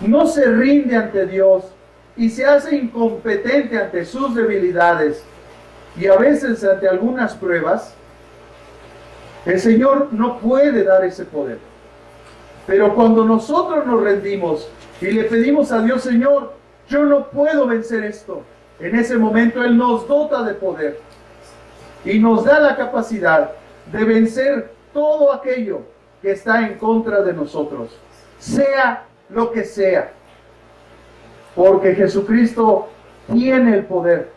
no se rinde ante Dios y se hace incompetente ante sus debilidades y a veces ante algunas pruebas, el Señor no puede dar ese poder. Pero cuando nosotros nos rendimos y le pedimos a Dios, Señor, yo no puedo vencer esto, en ese momento Él nos dota de poder y nos da la capacidad de vencer todo aquello que está en contra de nosotros, sea lo que sea, porque Jesucristo tiene el poder.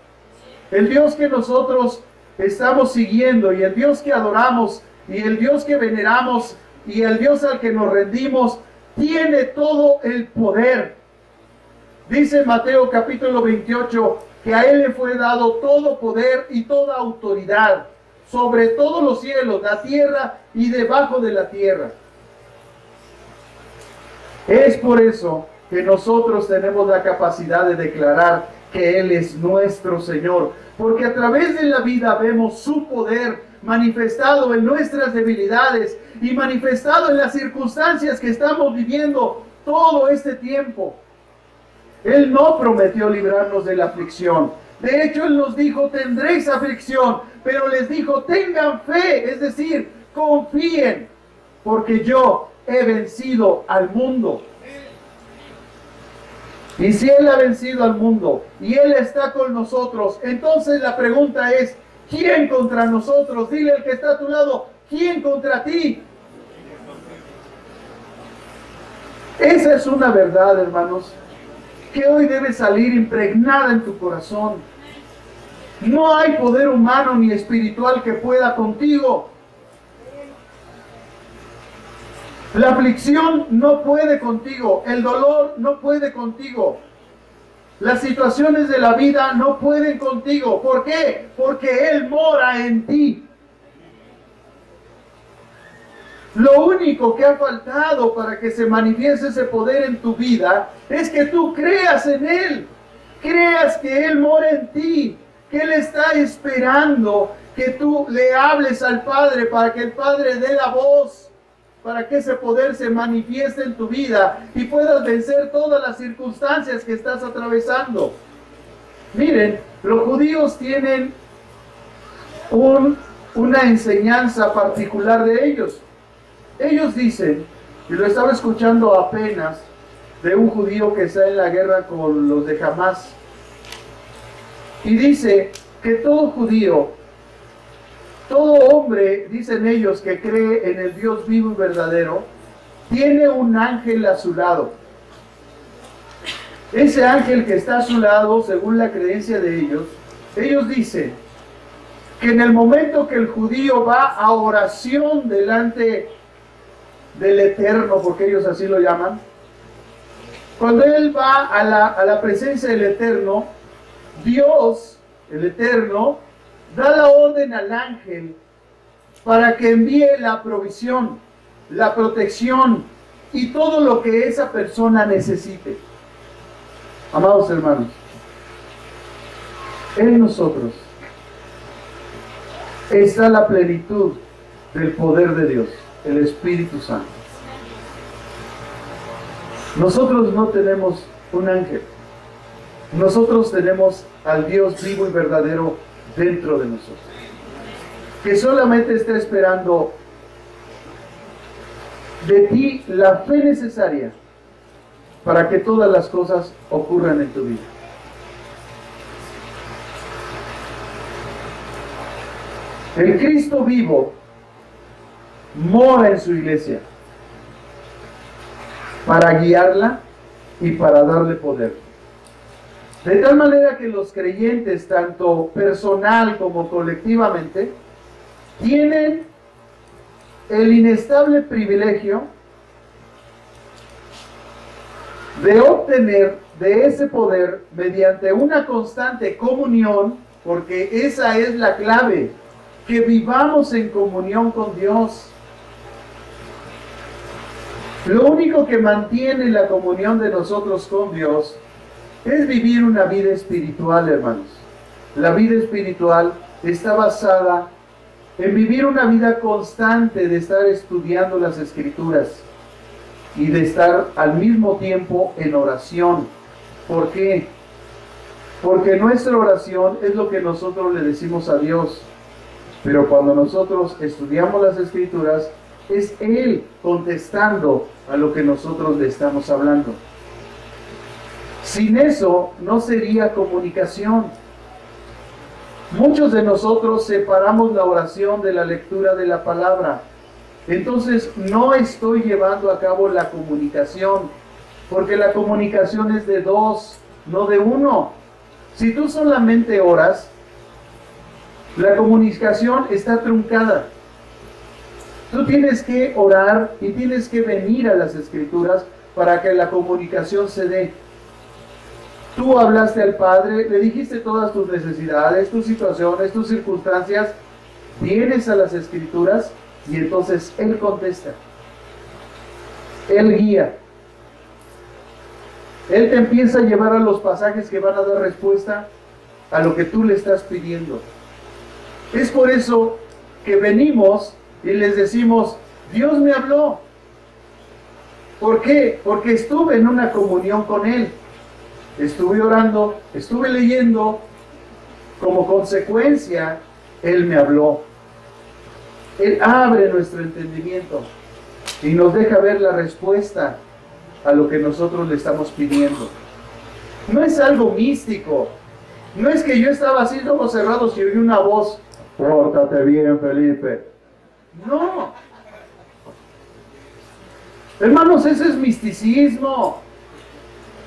El Dios que nosotros estamos siguiendo y el Dios que adoramos y el Dios que veneramos y el Dios al que nos rendimos, tiene todo el poder. Dice Mateo capítulo 28 que a Él le fue dado todo poder y toda autoridad sobre todos los cielos, la tierra y debajo de la tierra. Es por eso que nosotros tenemos la capacidad de declarar que Él es nuestro Señor, porque a través de la vida vemos su poder manifestado en nuestras debilidades y manifestado en las circunstancias que estamos viviendo todo este tiempo. Él no prometió librarnos de la aflicción. De hecho, Él nos dijo, tendréis aflicción, pero les dijo, tengan fe, es decir, confíen, porque yo he vencido al mundo. Y si Él ha vencido al mundo y Él está con nosotros, entonces la pregunta es, ¿quién contra nosotros? Dile al que está a tu lado, ¿quién contra ti? Esa es una verdad, hermanos, que hoy debe salir impregnada en tu corazón. No hay poder humano ni espiritual que pueda contigo. La aflicción no puede contigo, el dolor no puede contigo, las situaciones de la vida no pueden contigo. ¿Por qué? Porque Él mora en ti. Lo único que ha faltado para que se manifieste ese poder en tu vida es que tú creas en Él, creas que Él mora en ti, que Él está esperando que tú le hables al Padre para que el Padre dé la voz, para que ese poder se manifieste en tu vida y puedas vencer todas las circunstancias que estás atravesando. Miren, los judíos tienen una enseñanza particular de ellos. Ellos dicen, y lo estaba escuchando apenas de un judío que está en la guerra con los de Hamás, y dice que todo judío, todo hombre, dicen ellos, que cree en el Dios vivo y verdadero, tiene un ángel a su lado. Ese ángel que está a su lado, según la creencia de ellos dicen que en el momento que el judío va a oración delante del Eterno, porque ellos así lo llaman, cuando él va a la presencia del Eterno, Dios, el Eterno, da la orden al ángel para que envíe la provisión, la protección y todo lo que esa persona necesite. Amados hermanos, en nosotros está la plenitud del poder de Dios, el Espíritu Santo. Nosotros no tenemos un ángel, nosotros tenemos al Dios vivo y verdadero dentro de nosotros, que solamente está esperando de ti la fe necesaria para que todas las cosas ocurran en tu vida. El Cristo vivo mora en su iglesia para guiarla y para darle poder. De tal manera que los creyentes, tanto personal como colectivamente, tienen el inestable privilegio de obtener de ese poder mediante una constante comunión, porque esa es la clave, que vivamos en comunión con Dios. Lo único que mantiene la comunión de nosotros con Dios es vivir una vida espiritual, hermanos. La vida espiritual está basada en vivir una vida constante de estar estudiando las Escrituras y de estar al mismo tiempo en oración. ¿Por qué? Porque nuestra oración es lo que nosotros le decimos a Dios. Pero cuando nosotros estudiamos las Escrituras, es Él contestando a lo que nosotros le estamos hablando. Sin eso no sería comunicación. Muchos de nosotros separamos la oración de la lectura de la palabra. Entonces no estoy llevando a cabo la comunicación, porque la comunicación es de dos, no de uno. Si tú solamente oras, la comunicación está truncada. Tú tienes que orar y tienes que venir a las Escrituras para que la comunicación se dé. Tú hablaste al Padre, le dijiste todas tus necesidades, tus situaciones, tus circunstancias, vienes a las Escrituras y entonces Él contesta. Él guía. Él te empieza a llevar a los pasajes que van a dar respuesta a lo que tú le estás pidiendo. Es por eso que venimos y les decimos, Dios me habló. ¿Por qué? Porque estuve en una comunión con Él. Estuve orando, estuve leyendo. Como consecuencia, Él me habló. Él abre nuestro entendimiento y nos deja ver la respuesta a lo que nosotros le estamos pidiendo. No es algo místico. No es que yo estaba así, ojos cerrados y oí una voz, pórtate bien, Felipe. No. Hermanos, eso es misticismo.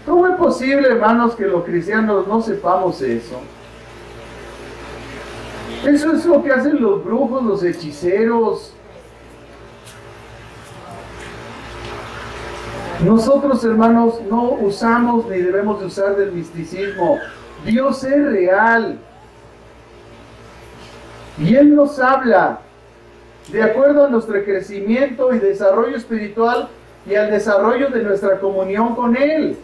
¿Cómo es posible, hermanos, que los cristianos no sepamos eso? Eso es lo que hacen los brujos, los hechiceros. Nosotros, hermanos, no usamos ni debemos de usar del misticismo. Dios es real. Y Él nos habla de acuerdo a nuestro crecimiento y desarrollo espiritual y al desarrollo de nuestra comunión con Él.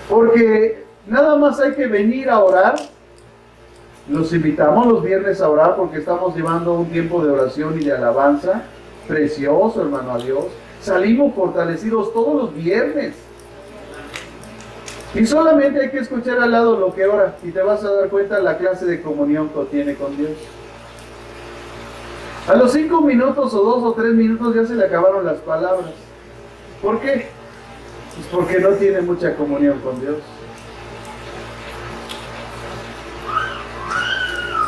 Porque nada más hay que venir a orar. Los invitamos los viernes a orar porque estamos llevando un tiempo de oración y de alabanza precioso, hermano, a Dios. Salimos fortalecidos todos los viernes. Y solamente hay que escuchar al lado lo que ora y te vas a dar cuenta de la clase de comunión que tiene con Dios. A los 5 minutos o 2 o 3 minutos ya se le acabaron las palabras. ¿Por qué? Pues porque no tiene mucha comunión con Dios.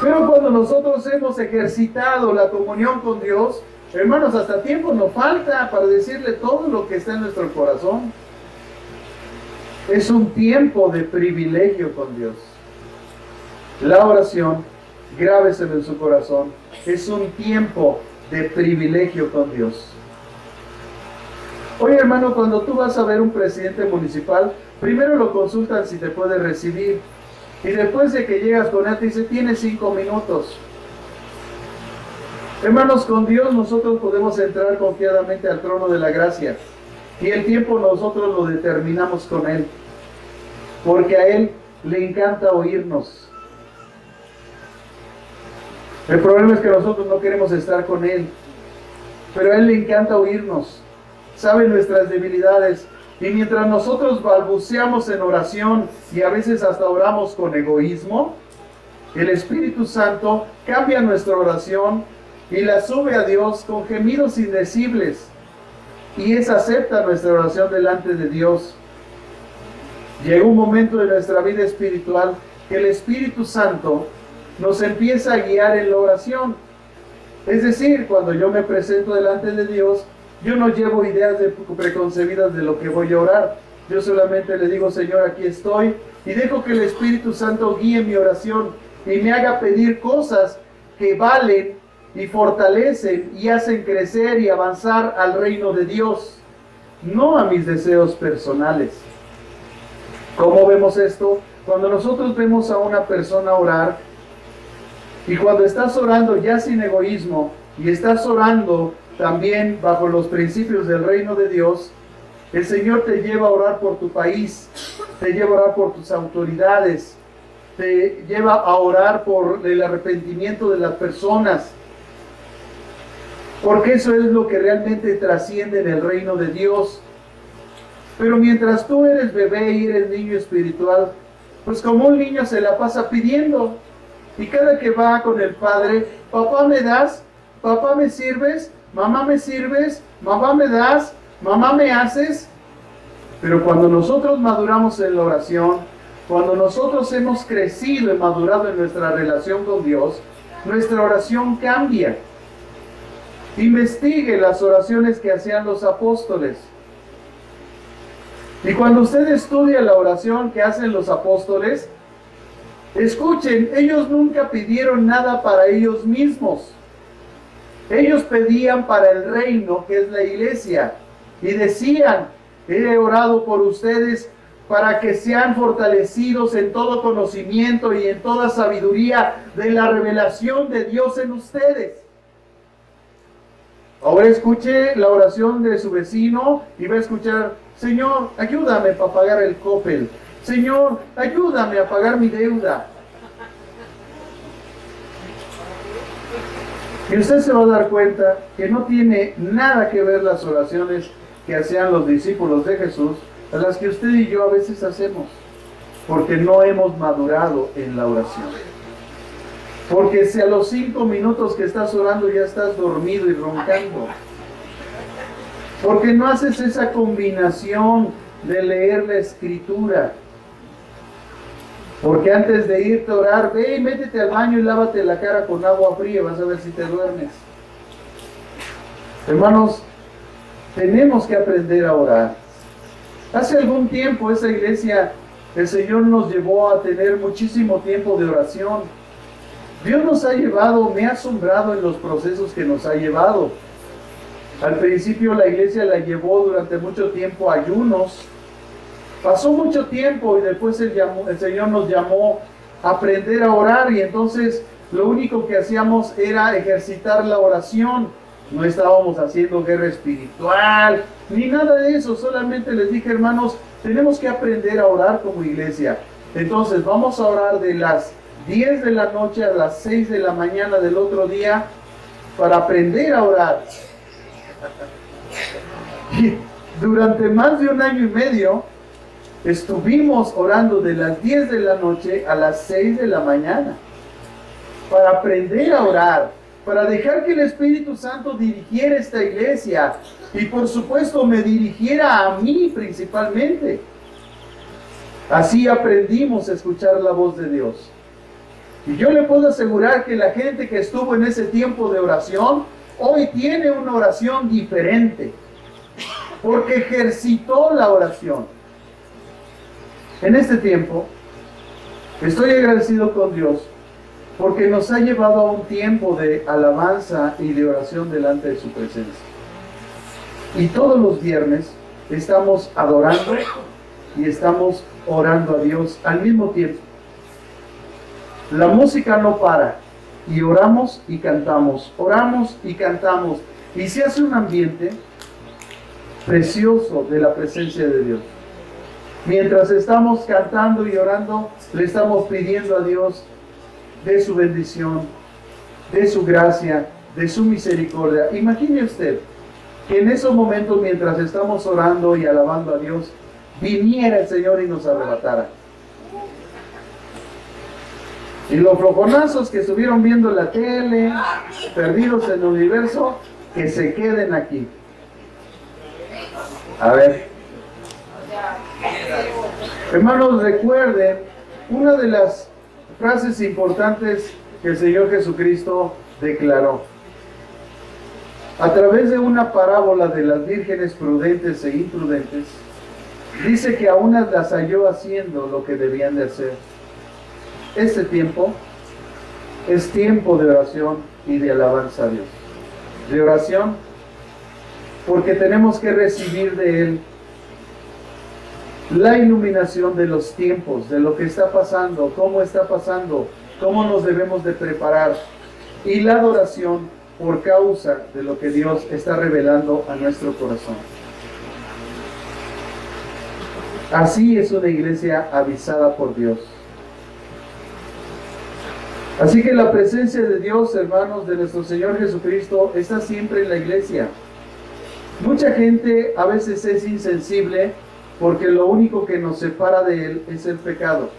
Pero cuando nosotros hemos ejercitado la comunión con Dios, hermanos, hasta tiempo nos falta para decirle todo lo que está en nuestro corazón. Es un tiempo de privilegio con Dios. La oración, grábeselo en su corazón, es un tiempo de privilegio con Dios. Oye, hermano, cuando tú vas a ver un presidente municipal, primero lo consultan si te puede recibir. Y después de que llegas con él, te dice, tienes 5 minutos. Hermanos, con Dios nosotros podemos entrar confiadamente al trono de la gracia. Y el tiempo nosotros lo determinamos con Él. Porque a Él le encanta oírnos. El problema es que nosotros no queremos estar con Él. Pero a Él le encanta oírnos. Sabe nuestras debilidades. Y mientras nosotros balbuceamos en oración y a veces hasta oramos con egoísmo, el Espíritu Santo cambia nuestra oración y la sube a Dios con gemidos indecibles. Y es acepta nuestra oración delante de Dios. Llega un momento de nuestra vida espiritual que el Espíritu Santo nos empieza a guiar en la oración. Es decir, cuando yo me presento delante de Dios, yo no llevo ideas preconcebidas de lo que voy a orar. Yo solamente le digo, Señor, aquí estoy, y dejo que el Espíritu Santo guíe mi oración y me haga pedir cosas que valen y fortalecen y hacen crecer y avanzar al reino de Dios. no a mis deseos personales. ¿Cómo vemos esto? Cuando nosotros vemos a una persona orar, y cuando estás orando ya sin egoísmo, y estás orando también bajo los principios del reino de Dios, el Señor te lleva a orar por tu país, te lleva a orar por tus autoridades, te lleva a orar por el arrepentimiento de las personas, porque eso es lo que realmente trasciende en el reino de Dios. Pero mientras tú eres bebé y eres niño espiritual, pues como un niño se la pasa pidiendo, y cada que va con el padre, papá me das, papá me sirves, mamá me sirves, mamá me das, mamá me haces. Pero cuando nosotros maduramos en la oración, cuando nosotros hemos crecido y madurado en nuestra relación con Dios, nuestra oración cambia. Investigue las oraciones que hacían los apóstoles. Y cuando usted estudia la oración que hacen los apóstoles, escuchen, ellos nunca pidieron nada para ellos mismos. Ellos pedían para el reino, que es la iglesia, y decían: he orado por ustedes para que sean fortalecidos en todo conocimiento y en toda sabiduría de la revelación de Dios en ustedes. Ahora escuche la oración de su vecino y va a escuchar: Señor, ayúdame para pagar el Coppel. Señor, ayúdame a pagar mi deuda. Y usted se va a dar cuenta que no tiene nada que ver las oraciones que hacían los discípulos de Jesús a las que usted y yo a veces hacemos, porque no hemos madurado en la oración. Porque si a los 5 minutos que estás orando ya estás dormido y roncando, porque no haces esa combinación de leer la escritura, porque antes de irte a orar, ve y métete al baño y lávate la cara con agua fría, vas a ver si te duermes. Hermanos, tenemos que aprender a orar. Hace algún tiempo esa iglesia, el Señor nos llevó a tener muchísimo tiempo de oración. Dios nos ha llevado, me ha asombrado en los procesos que nos ha llevado. Al principio la iglesia la llevó durante mucho tiempo a ayunos. Pasó mucho tiempo y después el Señor nos llamó a aprender a orar, y entonces lo único que hacíamos era ejercitar la oración. No estábamos haciendo guerra espiritual, ni nada de eso. Solamente les dije: hermanos, tenemos que aprender a orar como iglesia. Entonces vamos a orar de las 10 de la noche a las 6 de la mañana del otro día para aprender a orar. Y durante más de 1 año y medio estuvimos orando de las 10 de la noche a las 6 de la mañana para aprender a orar, para dejar que el Espíritu Santo dirigiera esta iglesia y por supuesto me dirigiera a mí principalmente. Así aprendimos a escuchar la voz de Dios. Y yo le puedo asegurar que la gente que estuvo en ese tiempo de oración hoy tiene una oración diferente, porque ejercitó la oración. En este tiempo estoy agradecido con Dios porque nos ha llevado a un tiempo de alabanza y de oración delante de su presencia. Y todos los viernes estamos adorando y estamos orando a Dios al mismo tiempo. La música no para, y oramos y cantamos, oramos y cantamos, y se hace un ambiente precioso de la presencia de Dios. Mientras estamos cantando y orando, le estamos pidiendo a Dios de su bendición, de su gracia, de su misericordia. Imagine usted que en esos momentos, mientras estamos orando y alabando a Dios, viniera el Señor y nos arrebatara. Y los flojonazos que estuvieron viendo la tele, perdidos en el universo, que se queden aquí. A ver. Hermanos, recuerden una de las frases importantes que el Señor Jesucristo declaró. A través de una parábola de las vírgenes prudentes e imprudentes, dice que a unas las halló haciendo lo que debían de hacer. Este tiempo es tiempo de oración y de alabanza a Dios. De oración porque tenemos que recibir de Él la iluminación de los tiempos, de lo que está pasando, cómo nos debemos de preparar, y la adoración por causa de lo que Dios está revelando a nuestro corazón. Así es una iglesia avisada por Dios. Así que la presencia de Dios, hermanos, de nuestro Señor Jesucristo, está siempre en la iglesia. Mucha gente a veces es insensible porque lo único que nos separa de Él es el pecado.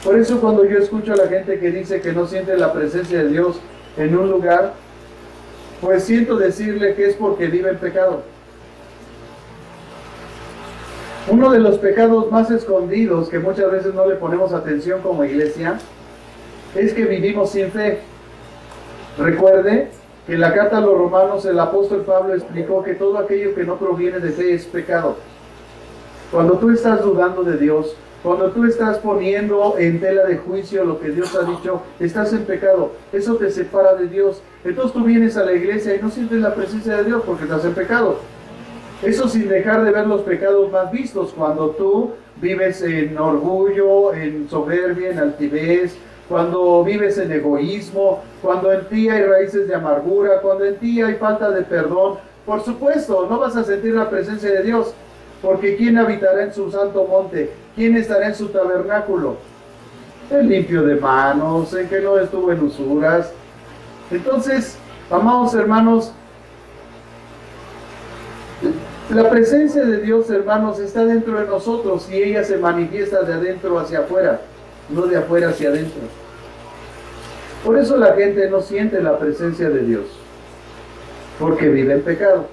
Por eso cuando yo escucho a la gente que dice que no siente la presencia de Dios en un lugar, pues siento decirle que es porque vive en pecado. Uno de los pecados más escondidos que muchas veces no le ponemos atención como iglesia es que vivimos sin fe. Recuerde que en la carta a los Romanos el apóstol Pablo explicó que todo aquello que no proviene de fe es pecado. Cuando tú estás dudando de Dios, cuando tú estás poniendo en tela de juicio lo que Dios ha dicho, estás en pecado. Eso te separa de Dios. Entonces tú vienes a la iglesia y no sientes la presencia de Dios porque estás en pecado. Eso sin dejar de ver los pecados más vistos, cuando tú vives en orgullo, en soberbia, en altivez, cuando vives en egoísmo, cuando en ti hay raíces de amargura, cuando en ti hay falta de perdón. Por supuesto, no vas a sentir la presencia de Dios, porque ¿quién habitará en su santo monte? ¿Quién estará en su tabernáculo? El limpio de manos, el que no estuvo en usuras. Entonces, amados hermanos, la presencia de Dios, hermanos, está dentro de nosotros y ella se manifiesta de adentro hacia afuera, no de afuera hacia adentro. Por eso la gente no siente la presencia de Dios, porque vive en pecado.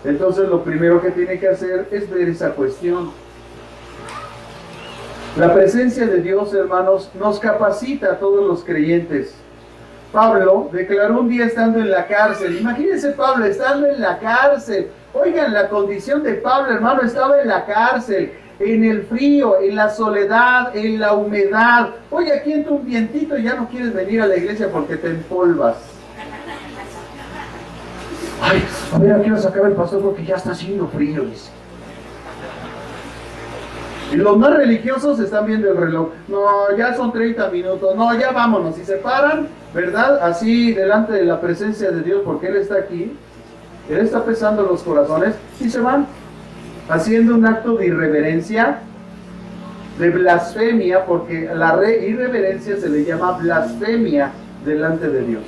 Entonces lo primero que tiene que hacer es ver esa cuestión. La presencia de Dios, hermanos, nos capacita a todos los creyentes. Pablo declaró un día estando en la cárcel. Imagínense Pablo estando en la cárcel. Oigan la condición de Pablo, hermano, estaba en la cárcel, en el frío, en la soledad, en la humedad. Oye, aquí entra un vientito y ya no quieres venir a la iglesia porque te empolvas. Ay, a ver, aquí vas a acabar el pastor porque ya está haciendo frío, dice. Y los más religiosos están viendo el reloj. No, ya son 30 minutos. No, ya vámonos. Y se paran, ¿verdad? Así delante de la presencia de Dios, porque Él está aquí. Él está pesando los corazones y se van. Haciendo un acto de irreverencia, de blasfemia, porque la irreverencia se le llama blasfemia delante de Dios.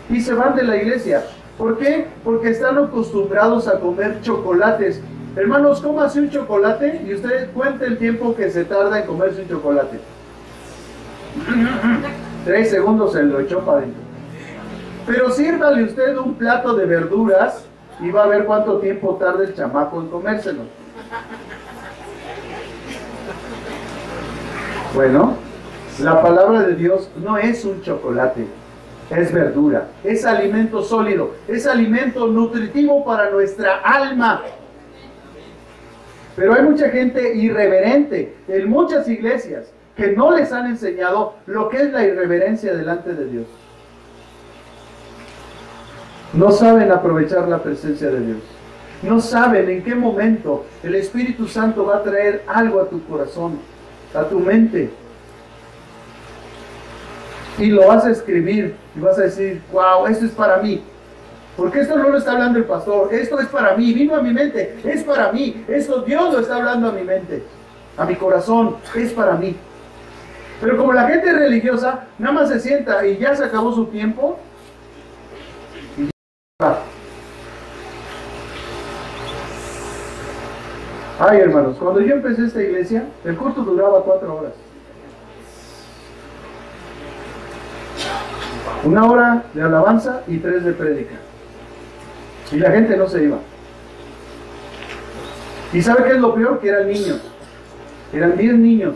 Y se van de la iglesia. ¿Por qué? Porque están acostumbrados a comer chocolates. Hermanos, cómase un chocolate y usted cuente el tiempo que se tarda en comerse un chocolate. 3 segundos se lo echó para adentro. Pero sírvale usted un plato de verduras y va a ver cuánto tiempo tarda el chamaco en comérselo. Bueno, la palabra de Dios no es un chocolate, es verdura, es alimento sólido, es alimento nutritivo para nuestra alma. Pero hay mucha gente irreverente en muchas iglesias que no les han enseñado lo que es la irreverencia delante de Dios. No saben aprovechar la presencia de Dios. No saben en qué momento el Espíritu Santo va a traer algo a tu corazón, a tu mente. Y lo vas a escribir y vas a decir, wow, esto es para mí. Porque esto no lo está hablando el pastor, esto es para mí, vino a mi mente, es para mí. Esto Dios lo está hablando a mi mente, a mi corazón, es para mí. Pero como la gente religiosa, nada más se sienta y ya se acabó su tiempo. Y ya va. Ay, hermanos, cuando yo empecé esta iglesia, el culto duraba 4 horas. 1 hora de alabanza y 3 de prédica. Y la gente no se iba. ¿Y sabe qué es lo peor? Que eran niños. Eran 10 niños.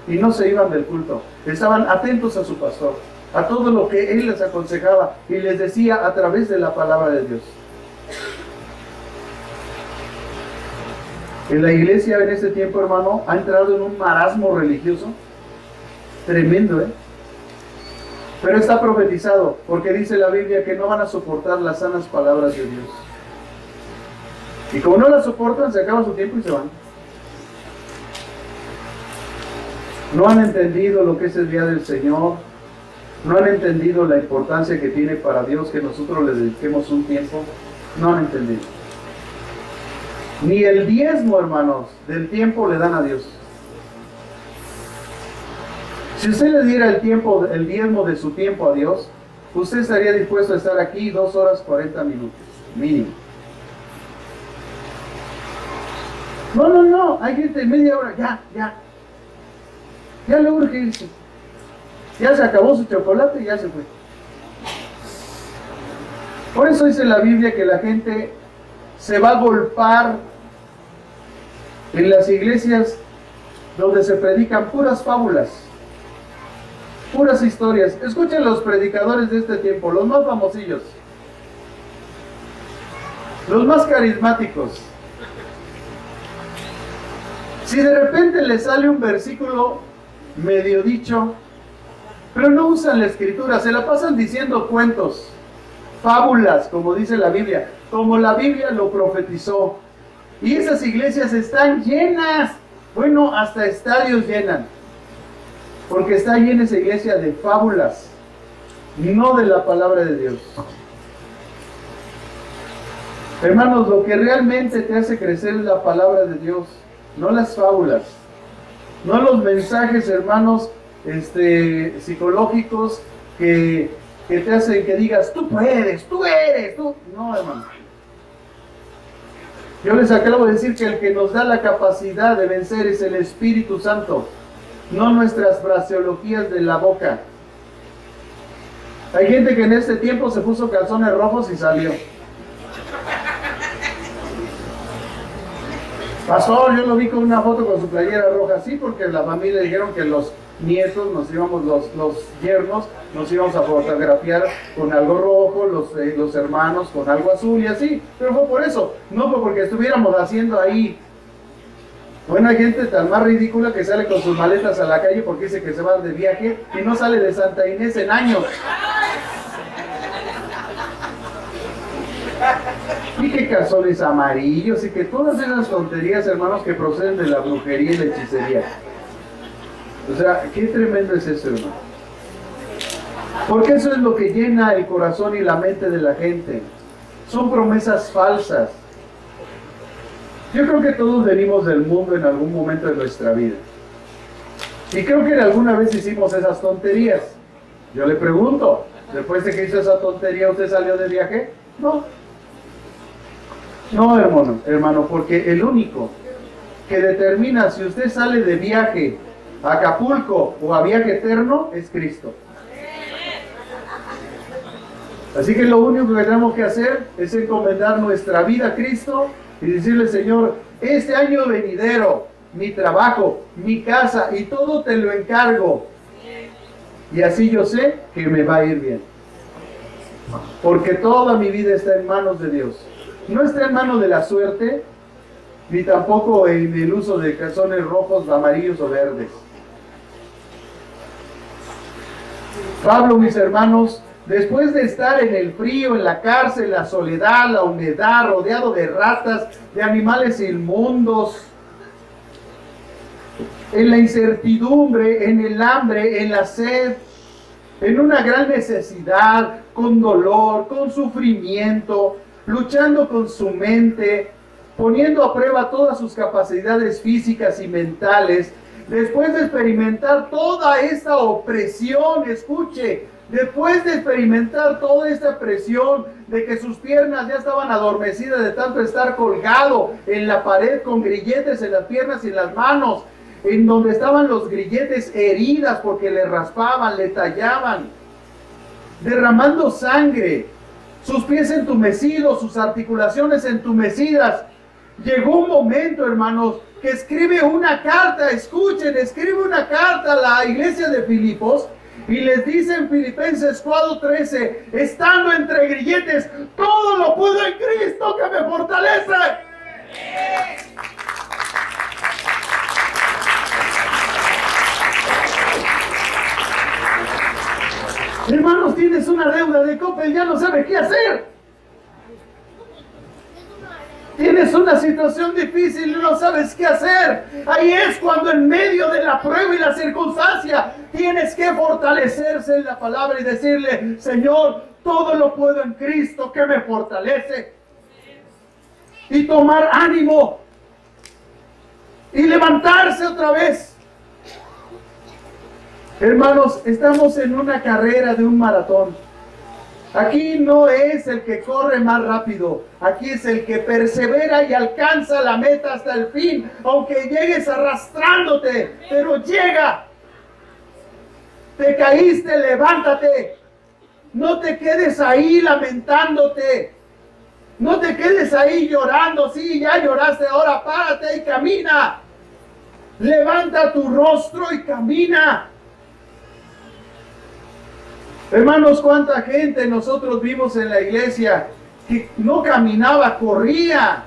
Y no se iban del culto. Estaban atentos a su pastor, a todo lo que él les aconsejaba y les decía a través de la palabra de Dios. En la iglesia en este tiempo, hermano, ha entrado en un marasmo religioso tremendo, ¿eh? Pero está profetizado, porque dice la Biblia que no van a soportar las sanas palabras de Dios. Y como no la soportan, se acaba su tiempo y se van. No han entendido lo que es el día del Señor. No han entendido la importancia que tiene para Dios que nosotros le dediquemos un tiempo. No han entendido. Ni el diezmo, hermanos, del tiempo le dan a Dios. Si usted le diera el diezmo de su tiempo a Dios, usted estaría dispuesto a estar aquí 2 horas 40 minutos, mínimo. No, hay gente media hora, ya le urge irse. Ya se acabó su chocolate y ya se fue. Por eso dice la Biblia que la gente se va a golpar en las iglesias donde se predican puras fábulas, puras historias. Escuchen los predicadores de este tiempo, los más famosillos, los más carismáticos. Si de repente les sale un versículo medio dicho, pero no usan la escritura, se la pasan diciendo cuentos, fábulas, como dice la Biblia, como la Biblia lo profetizó. Y esas iglesias están llenas, bueno, hasta estadios llenan, porque está llena esa iglesia de fábulas, no de la palabra de Dios. Hermanos, lo que realmente te hace crecer es la palabra de Dios, no las fábulas, no los mensajes, hermanos, psicológicos que te hacen que digas, tú puedes, tú eres, tú. No, hermano. Yo les acabo de decir que el que nos da la capacidad de vencer es el Espíritu Santo, no nuestras fraseologías de la boca. Hay gente que en este tiempo se puso calzones rojos y salió. Pastor, yo lo vi con una foto con su playera roja, sí, porque la familia dijeron que los nietos, nos íbamos, los yernos, nos íbamos a fotografiar con algo rojo, los hermanos con algo azul y así, pero fue por eso, no fue porque estuviéramos haciendo ahí. Bueno, hay gente tan más ridícula que sale con sus maletas a la calle porque dice que se van de viaje y no sale de Santa Inés en años. Y que calzones amarillos y que todas esas tonterías, hermanos, que proceden de la brujería y la hechicería. O sea, qué tremendo es eso, hermano. Porque eso es lo que llena el corazón y la mente de la gente. Son promesas falsas. Yo creo que todos venimos del mundo en algún momento de nuestra vida. Y creo que alguna vez hicimos esas tonterías. Yo le pregunto, después de que hizo esa tontería, ¿usted salió de viaje? No. No, hermano, porque el único que determina si usted sale de viaje a Acapulco o a viaje eterno es Cristo. Así que lo único que tenemos que hacer es encomendar nuestra vida a Cristo y decirle, Señor, este año venidero, mi trabajo, mi casa y todo te lo encargo. Y así yo sé que me va a ir bien. Porque toda mi vida está en manos de Dios. No está en manos de la suerte, ni tampoco en el uso de calzones rojos, amarillos o verdes. Pablo, mis hermanos, después de estar en el frío, en la cárcel, la soledad, la humedad, rodeado de ratas, de animales inmundos, en la incertidumbre, en el hambre, en la sed, en una gran necesidad, con dolor, con sufrimiento, luchando con su mente, poniendo a prueba todas sus capacidades físicas y mentales, después de experimentar toda esta opresión, escuche, después de experimentar toda esta presión de que sus piernas ya estaban adormecidas de tanto estar colgado en la pared con grilletes en las piernas y en las manos, en donde estaban los grilletes heridas porque le raspaban, le tallaban, derramando sangre, sus pies entumecidos, sus articulaciones entumecidas. Llegó un momento, hermanos, que escribe una carta, escuchen, escribe una carta a la iglesia de Filipos y les dice en Filipenses 4:13, estando entre grilletes, todo lo puedo en Cristo que me fortalece. Hermanos, tienes una deuda de Coppel, ya no sabes qué hacer. Tienes una situación difícil y no sabes qué hacer. Ahí es cuando en medio de la prueba y la circunstancia tienes que fortalecerse en la palabra y decirle: Señor, todo lo puedo en Cristo que me fortalece. Y tomar ánimo y levantarse otra vez. Hermanos, estamos en una carrera de un maratón. Aquí no es el que corre más rápido, aquí es el que persevera y alcanza la meta hasta el fin, aunque llegues arrastrándote, pero llega. Te caíste, levántate. No te quedes ahí lamentándote. No te quedes ahí llorando. Sí, ya lloraste, ahora párate y camina. Levanta tu rostro y camina. Hermanos, cuánta gente nosotros vimos en la iglesia que no caminaba, corría.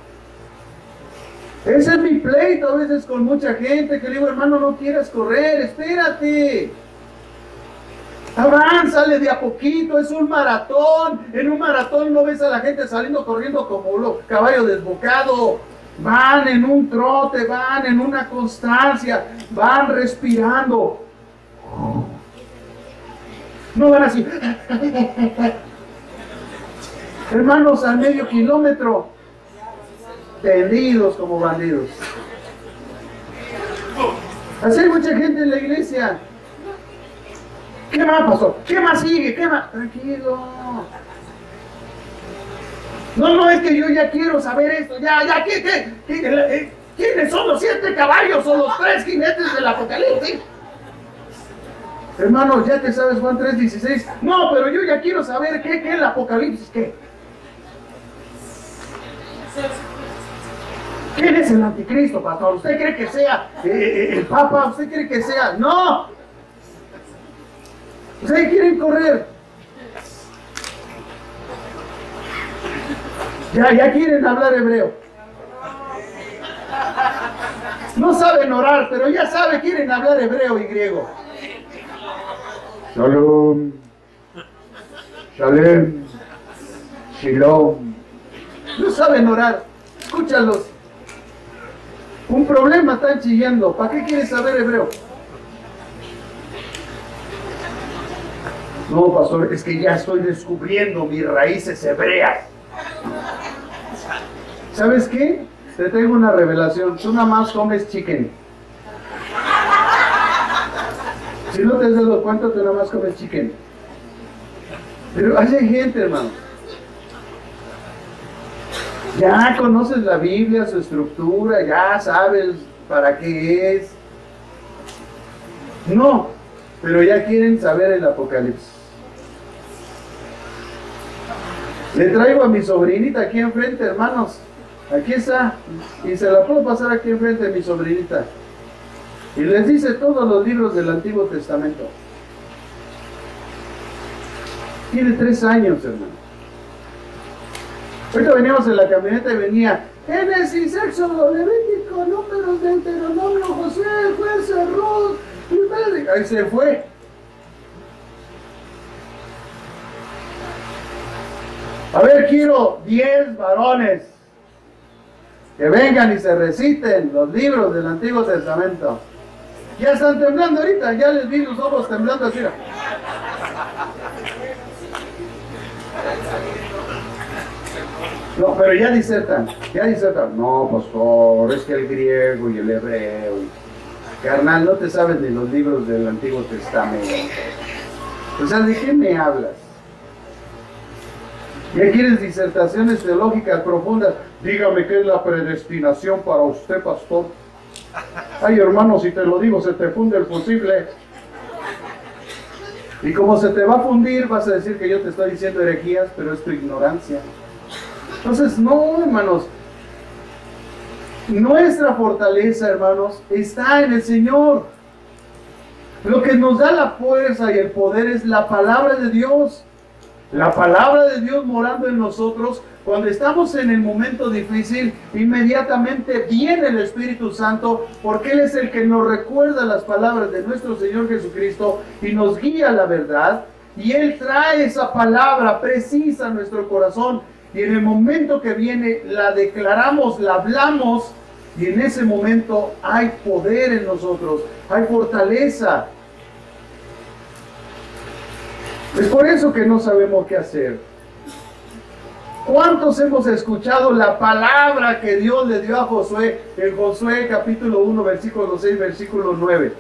Ese es mi pleito a veces con mucha gente, que le digo: hermano, no quieras correr, espérate. Avánzale de a poquito, es un maratón. En un maratón no ves a la gente saliendo corriendo como los caballos desbocados. Van en un trote, van en una constancia, van respirando. No van así. Hermanos, al medio kilómetro, tendidos como bandidos. Así hay mucha gente en la iglesia. ¿Qué más pasó? ¿Qué más sigue? ¿Qué más? Tranquilo. No, es que yo ya quiero saber esto. ¿Quiénes son los 7 caballos o los 3 jinetes del Apocalipsis? Hermano, ya te sabes Juan 3:16. No, pero yo ya quiero saber qué es el Apocalipsis, qué. ¿Quién es el anticristo, pastor? ¿Usted cree que sea el Papa? ¿Usted cree que sea? ¡No! ¿Ustedes quieren correr? Ya quieren hablar hebreo. No saben orar, pero ya quieren hablar hebreo y griego. Shalom, Shalem, Shalom. No saben orar. Escúchalos. Un problema, están chillando. ¿Para qué quieres saber hebreo? No, pastor, es que ya estoy descubriendo mis raíces hebreas. ¿Sabes qué? Te tengo una revelación. Tú nada más comes chicken. Si no te has dado cuenta, tú nada más comes chicken. Pero hay gente, hermano. Ya conoces la Biblia, su estructura, ya sabes para qué es. No, pero ya quieren saber el Apocalipsis. Le traigo a mi sobrinita aquí enfrente, hermanos. Aquí está. Y se la puedo pasar aquí enfrente de mi sobrinita. Y les dice todos los libros del Antiguo Testamento. Tiene 3 años, hermano. Ahorita veníamos en la camioneta y venía Génesis, Éxodo, Levítico, Números, Deuteronomio, José, Jueces, Ruth. Ahí se fue. A ver, quiero 10 varones que vengan y se reciten los libros del Antiguo Testamento. Ya están temblando ahorita, ya les vi los ojos temblando así. No, pero ya disertan. No, pastor, es que el griego y el hebreo. Carnal, no te sabes ni los libros del Antiguo Testamento. O sea, ¿de qué me hablas? Ya quieres disertaciones teológicas profundas. Dígame qué es la predestinación para usted, pastor. Ay, hermano, si te lo digo, se te funde el fusible. Y como se te va a fundir, vas a decir que yo te estoy diciendo herejías, pero es tu ignorancia. Entonces, no, hermanos. Nuestra fortaleza, hermanos, está en el Señor. Lo que nos da la fuerza y el poder es la palabra de Dios. La palabra de Dios morando en nosotros. Cuando estamos en el momento difícil, inmediatamente viene el Espíritu Santo, porque Él es el que nos recuerda las palabras de nuestro Señor Jesucristo y nos guía a la verdad. Y Él trae esa palabra precisa a nuestro corazón. y en el momento que viene la declaramos, la hablamos, y en ese momento hay poder en nosotros, hay fortaleza. Es por eso que no sabemos qué hacer. ¿Cuántos hemos escuchado la palabra que Dios le dio a Josué en Josué capítulo 1, versículo 6, versículo 9?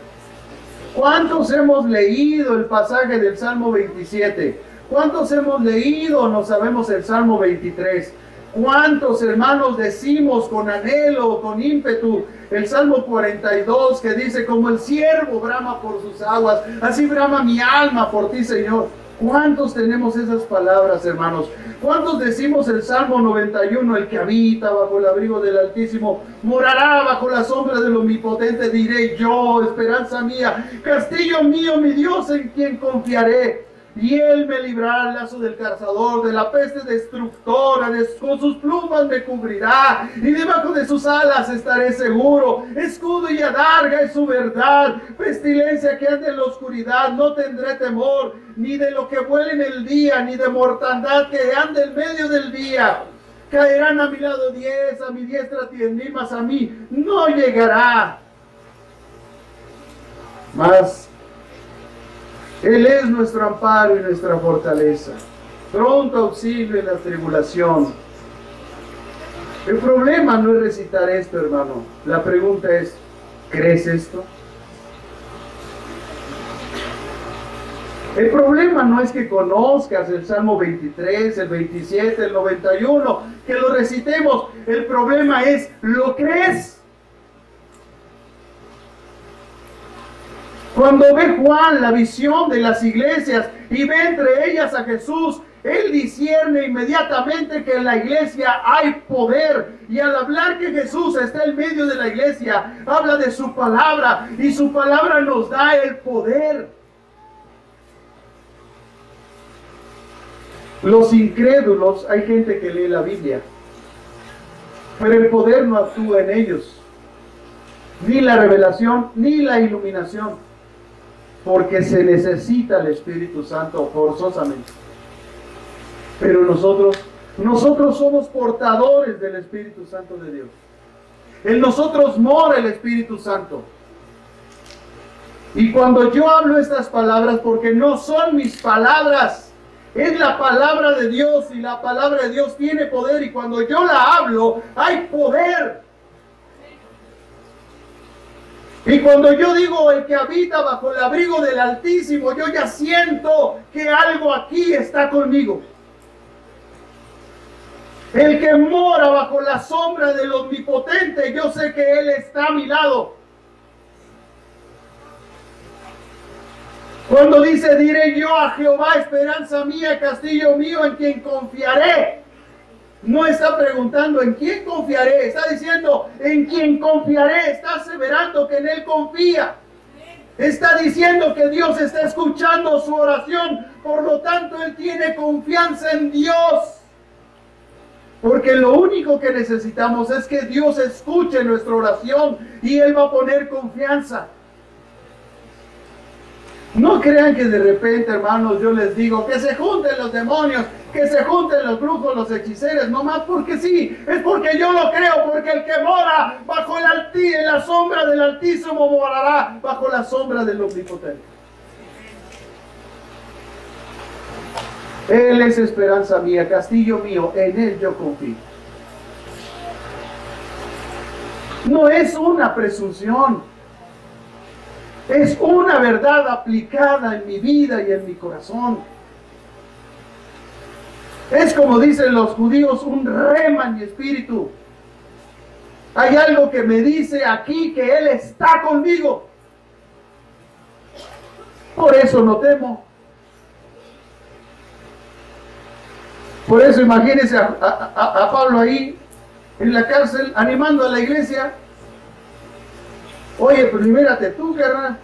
¿Cuántos hemos leído el pasaje del Salmo 27? ¿Cuántos hemos leído, no sabemos, el Salmo 23? ¿Cuántos hermanos decimos con anhelo, con ímpetu, el Salmo 42 que dice, como el ciervo brama por sus aguas, así brama mi alma por ti, Señor? ¿Cuántos tenemos esas palabras, hermanos? ¿Cuántos decimos el Salmo 91, el que habita bajo el abrigo del Altísimo, morará bajo la sombra del Omnipotente? Diré yo, esperanza mía, castillo mío, mi Dios en quien confiaré. Y Él me librará del lazo del cazador, de la peste destructora, con sus plumas me cubrirá, y debajo de sus alas estaré seguro. Escudo y adarga es su verdad, pestilencia que ande en la oscuridad, no tendré temor, ni de lo que vuele en el día, ni de mortandad que ande en medio del día. Caerán a mi lado 10, a mi diestra 10,000, mas a mí no llegará. Mas Él es nuestro amparo y nuestra fortaleza, pronto auxilio en la tribulación. El problema no es recitar esto, hermano. La pregunta es, ¿crees esto? El problema no es que conozcas el Salmo 23, el 27, el 91, que lo recitemos. El problema es, ¿lo crees? Cuando ve Juan la visión de las iglesias y ve entre ellas a Jesús, él discierne inmediatamente que en la iglesia hay poder. Y al hablar que Jesús está en medio de la iglesia, habla de su palabra, y su palabra nos da el poder. Los incrédulos, hay gente que lee la Biblia, pero el poder no actúa en ellos, ni la revelación, ni la iluminación. Porque se necesita el Espíritu Santo forzosamente. Pero nosotros somos portadores del Espíritu Santo de Dios. En nosotros mora el Espíritu Santo. Y cuando yo hablo estas palabras, porque no son mis palabras, es la palabra de Dios, y la palabra de Dios tiene poder, y cuando yo la hablo, hay poder. Y cuando yo digo el que habita bajo el abrigo del Altísimo, yo ya siento que algo aquí está conmigo. El que mora bajo la sombra del Omnipotente, yo sé que Él está a mi lado. Cuando dice, diré yo a Jehová, esperanza mía, castillo mío, en quien confiaré. No está preguntando en quién confiaré, está diciendo en quién confiaré, está aseverando que en Él confía. Está diciendo que Dios está escuchando su oración, por lo tanto Él tiene confianza en Dios. Porque lo único que necesitamos es que Dios escuche nuestra oración y Él va a poner confianza. No crean que de repente, hermanos, yo les digo que se junten los demonios, que se junten los brujos, los hechiceros, nomás porque sí. Es porque yo lo creo, porque el que mora bajo en la sombra del Altísimo morará bajo la sombra del Omnipotente. Él es esperanza mía, castillo mío, en Él yo confío. No es una presunción. Es una verdad aplicada en mi vida y en mi corazón. Es como dicen los judíos, un rema en mi espíritu. Hay algo que me dice aquí que Él está conmigo. Por eso no temo. Por eso imagínense a Pablo ahí en la cárcel animando a la iglesia. Oye, pero mírate tú, carnal.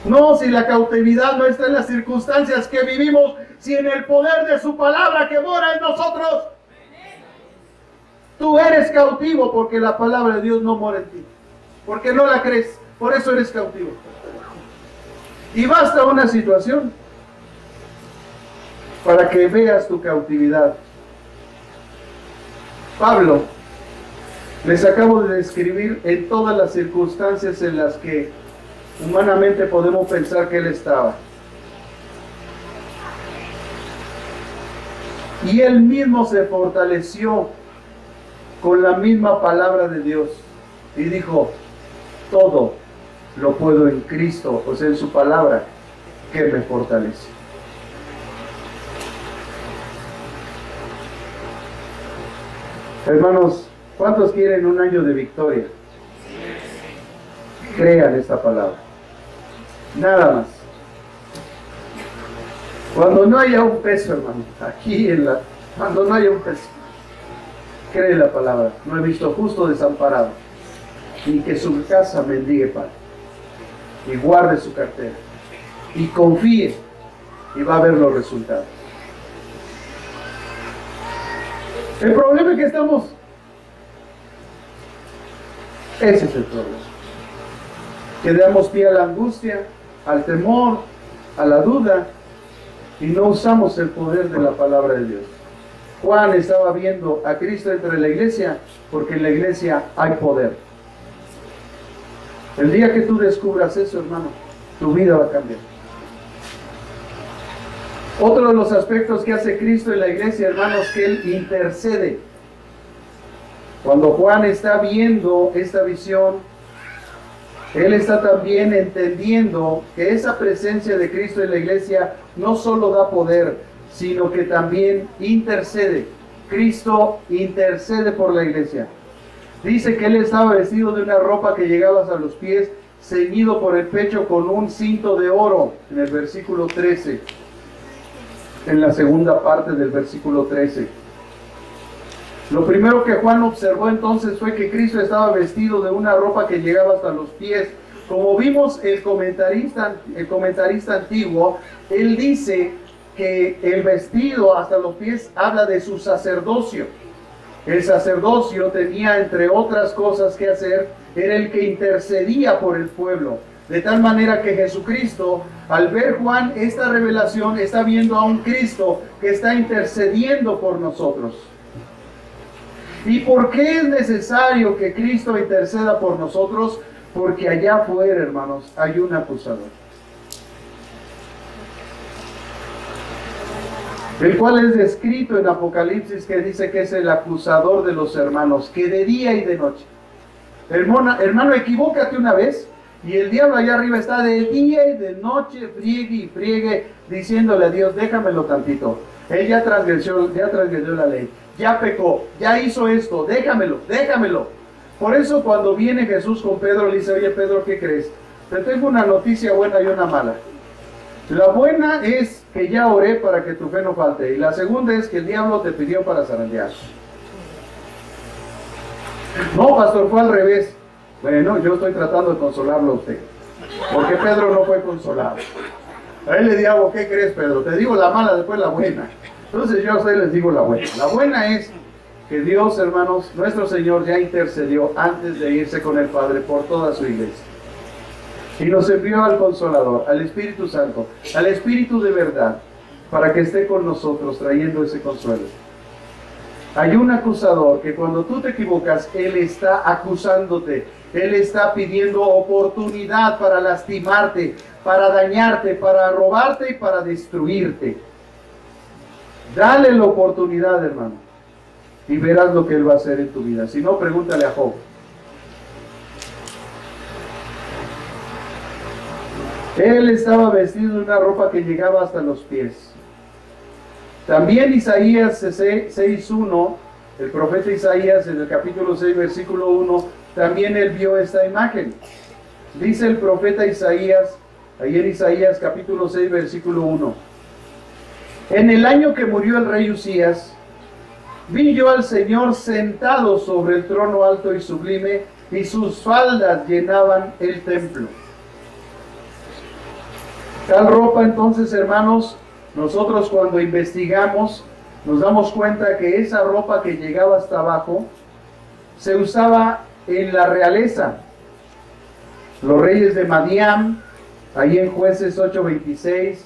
No, si la cautividad no está en las circunstancias que vivimos, si en el poder de su palabra que mora en nosotros. Tú eres cautivo porque la palabra de Dios no mora en ti. Porque no la crees, por eso eres cautivo. Y basta una situación para que veas tu cautividad Pablo, les acabo de describir en todas las circunstancias en las que humanamente podemos pensar que él estaba. Y él mismo se fortaleció con la misma palabra de Dios. Y dijo, todo lo puedo en Cristo, o sea, en su palabra, que me fortalece. Hermanos, ¿cuántos quieren un año de victoria? Crean esta palabra. Nada más. Cuando no haya un peso, hermano, cuando no haya un peso, cree la palabra. No he visto justo desamparado, ni que su casa mendigue pan. Y guarde su cartera. Y confíe, y va a ver los resultados. El problema es que estamos... Ese es el problema. Que damos pie a la angustia, al temor, a la duda, y no usamos el poder de la palabra de Dios. Juan estaba viendo a Cristo entre la iglesia, porque en la iglesia hay poder. El día que tú descubras eso, hermano, tu vida va a cambiar. Otro de los aspectos que hace Cristo en la iglesia, hermanos, que Él intercede. Cuando Juan está viendo esta visión, él está también entendiendo que esa presencia de Cristo en la iglesia no solo da poder, sino que también intercede. Cristo intercede por la iglesia. Dice que Él estaba vestido de una ropa que llegaba hasta los pies, ceñido por el pecho con un cinto de oro, en el versículo 13. En la segunda parte del versículo 13. Lo primero que Juan observó entonces fue que Cristo estaba vestido de una ropa que llegaba hasta los pies. Como vimos el comentarista antiguo, él dice que el vestido hasta los pies habla de su sacerdocio. El sacerdocio tenía, entre otras cosas que hacer, era el que intercedía por el pueblo. De tal manera que Jesucristo, al ver Juan esta revelación, está viendo a un Cristo que está intercediendo por nosotros. ¿Y por qué es necesario que Cristo interceda por nosotros? Porque allá afuera, hermanos, hay un acusador, el cual es descrito en Apocalipsis, que dice que es el acusador de los hermanos, que de día y de noche. Hermano, equivócate una vez, y el diablo allá arriba está de día y de noche, friegue y friegue, diciéndole a Dios, déjamelo tantito. Él ya transgredió la ley, ya pecó, ya hizo esto, déjamelo. Por eso cuando viene Jesús con Pedro, le dice, oye Pedro, ¿qué crees? Te tengo una noticia buena y una mala. La buena es que ya oré para que tu fe no falte, y la segunda es que el diablo te pidió para zarandear. No, pastor, fue al revés. Bueno, yo estoy tratando de consolarlo a usted, porque Pedro no fue consolado. A él le digo, ¿qué crees, Pedro? Te digo la mala, después la buena. Entonces yo a ustedes les digo la buena. La buena es que Dios, hermanos, nuestro Señor ya intercedió antes de irse con el Padre por toda su iglesia. Y nos envió al Consolador, al Espíritu Santo, al Espíritu de verdad, para que esté con nosotros trayendo ese consuelo. Hay un acusador que cuando tú te equivocas, él está acusándote. Él está pidiendo oportunidad para lastimarte, para dañarte, para robarte y para destruirte. Dale la oportunidad, hermano, y verás lo que Él va a hacer en tu vida. Si no, pregúntale a Job. Él estaba vestido de una ropa que llegaba hasta los pies. También Isaías 6:1, el profeta Isaías en el capítulo 6, versículo 1, también él vio esta imagen. Dice el profeta Isaías, ahí en Isaías capítulo 6, versículo 1. En el año que murió el rey Usías, vi yo al Señor sentado sobre el trono alto y sublime, y sus faldas llenaban el templo. Tal ropa entonces, hermanos, nosotros cuando investigamos nos damos cuenta que esa ropa que llegaba hasta abajo se usaba en la realeza. Los reyes de Madián, ahí en Jueces 8:26,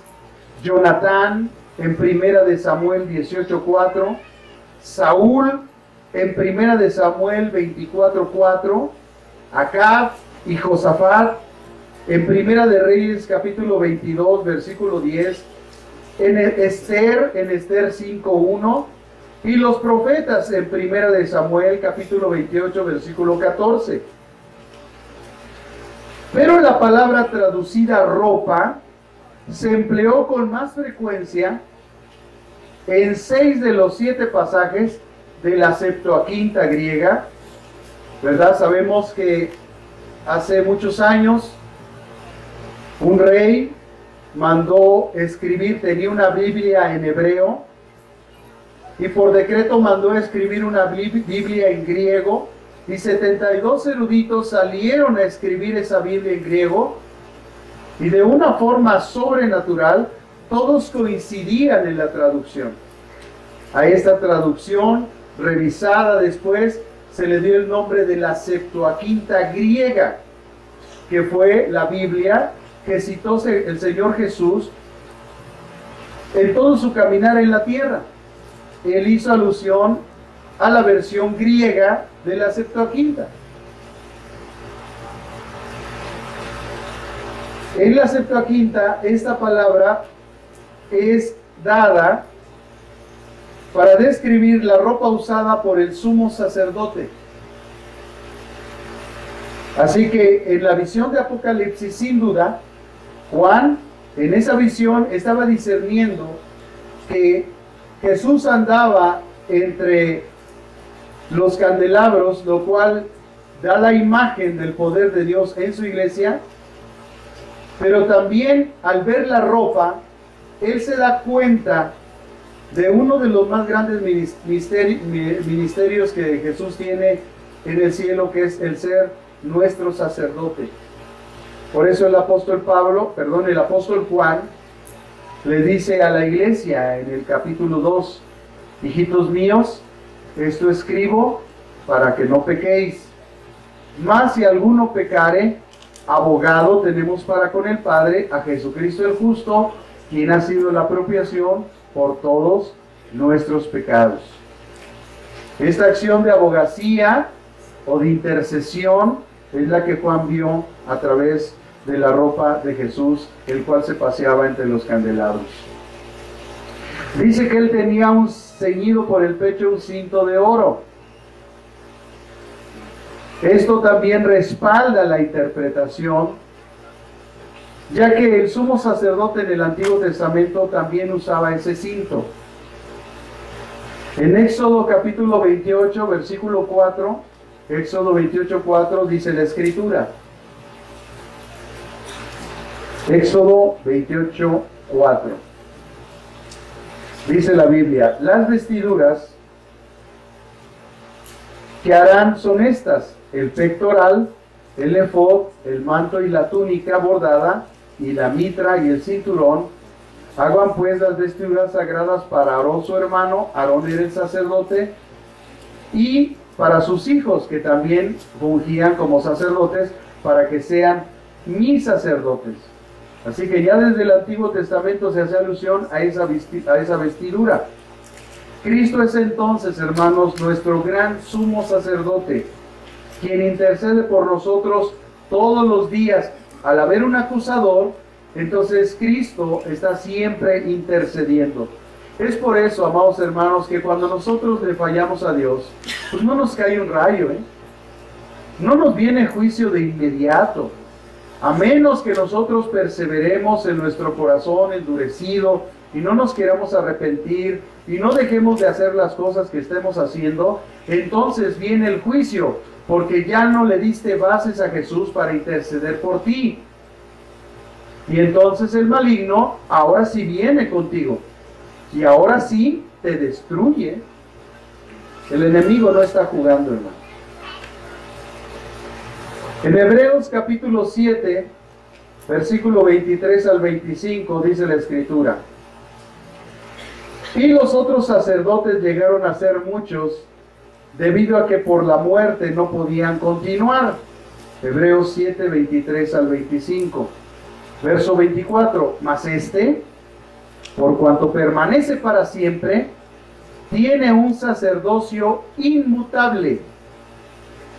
Jonatán en Primera de Samuel 18:4, Saúl en Primera de Samuel 24:4, Acab y Josafat en Primera de Reyes capítulo 22 versículo 10, en Esther 5:1, y los profetas en Primera de Samuel capítulo 28 versículo 14. Pero la palabra traducida ropa se empleó con más frecuencia en 6 de los 7 pasajes de la Septuaginta griega, ¿verdad? Sabemos que hace muchos años un rey mandó escribir, tenía una Biblia en hebreo, y por decreto mandó escribir una Biblia en griego, y 72 eruditos salieron a escribir esa Biblia en griego, y de una forma sobrenatural todos coincidían en la traducción. A esta traducción, revisada después, se le dio el nombre de la Septuaginta griega, que fue la Biblia que citó el Señor Jesús en todo su caminar en la tierra. Él hizo alusión a la versión griega de la Septuaginta. En la Septuaginta, esta palabra es dada para describir la ropa usada por el sumo sacerdote. Así que en la visión de Apocalipsis, sin duda, Juan en esa visión estaba discerniendo que Jesús andaba entre los candelabros, lo cual da la imagen del poder de Dios en su iglesia, pero también al ver la ropa, él se da cuenta de uno de los más grandes ministerios que Jesús tiene en el cielo, que es el ser nuestro sacerdote. Por eso el apóstol Juan le dice a la iglesia en el capítulo 2, hijitos míos, esto escribo para que no pequéis. Mas si alguno pecare, abogado tenemos para con el Padre, a Jesucristo el justo, quien ha sido la propiciación por todos nuestros pecados. Esta acción de abogacía o de intercesión es la que Juan vio a través de la ropa de Jesús, el cual se paseaba entre los candelabros. Dice que él tenía ceñido por el pecho un cinto de oro. Esto también respalda la interpretación, ya que el sumo sacerdote en el Antiguo Testamento también usaba ese cinto. En Éxodo capítulo 28, versículo 4, Éxodo 28:4 dice la Escritura. Éxodo 28:4. Dice la Biblia: las vestiduras que harán son estas: el pectoral, el efod, el manto y la túnica bordada, y la mitra y el cinturón. Hagan pues las vestiduras sagradas para Aarón su hermano, Aarón era el sacerdote, y para sus hijos, que también fungían como sacerdotes, para que sean mis sacerdotes. Así que ya desde el Antiguo Testamento se hace alusión a esa vestidura. Cristo es entonces, hermanos, nuestro gran sumo sacerdote, quien intercede por nosotros todos los días. Al haber un acusador, entonces Cristo está siempre intercediendo. Es por eso, amados hermanos, que cuando nosotros le fallamos a Dios, pues no nos cae un rayo, no nos viene juicio de inmediato, a menos que nosotros perseveremos en nuestro corazón endurecido y no nos queramos arrepentir y no dejemos de hacer las cosas que estemos haciendo. Entonces viene el juicio, porque ya no le diste bases a Jesús para interceder por ti. Y entonces el maligno ahora sí viene contigo, y ahora sí te destruye. El enemigo no está jugando, hermano. En Hebreos capítulo 7, versículo 23 al 25, dice la Escritura: y los otros sacerdotes llegaron a ser muchos, debido a que por la muerte no podían continuar. Hebreos 7, 23 al 25. Verso 24: mas este, por cuanto permanece para siempre, tiene un sacerdocio inmutable,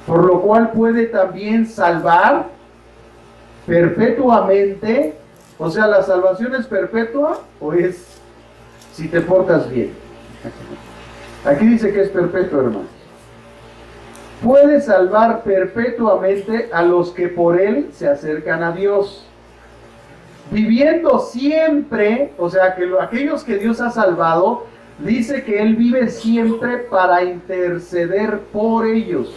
por lo cual puede también salvar perpetuamente. O sea, ¿la salvación es perpetua o es si te portas bien? Aquí dice que es perpetua, hermano. Puede salvar perpetuamente a los que por él se acercan a Dios, viviendo siempre. O sea, que aquellos que Dios ha salvado, dice que él vive siempre para interceder por ellos.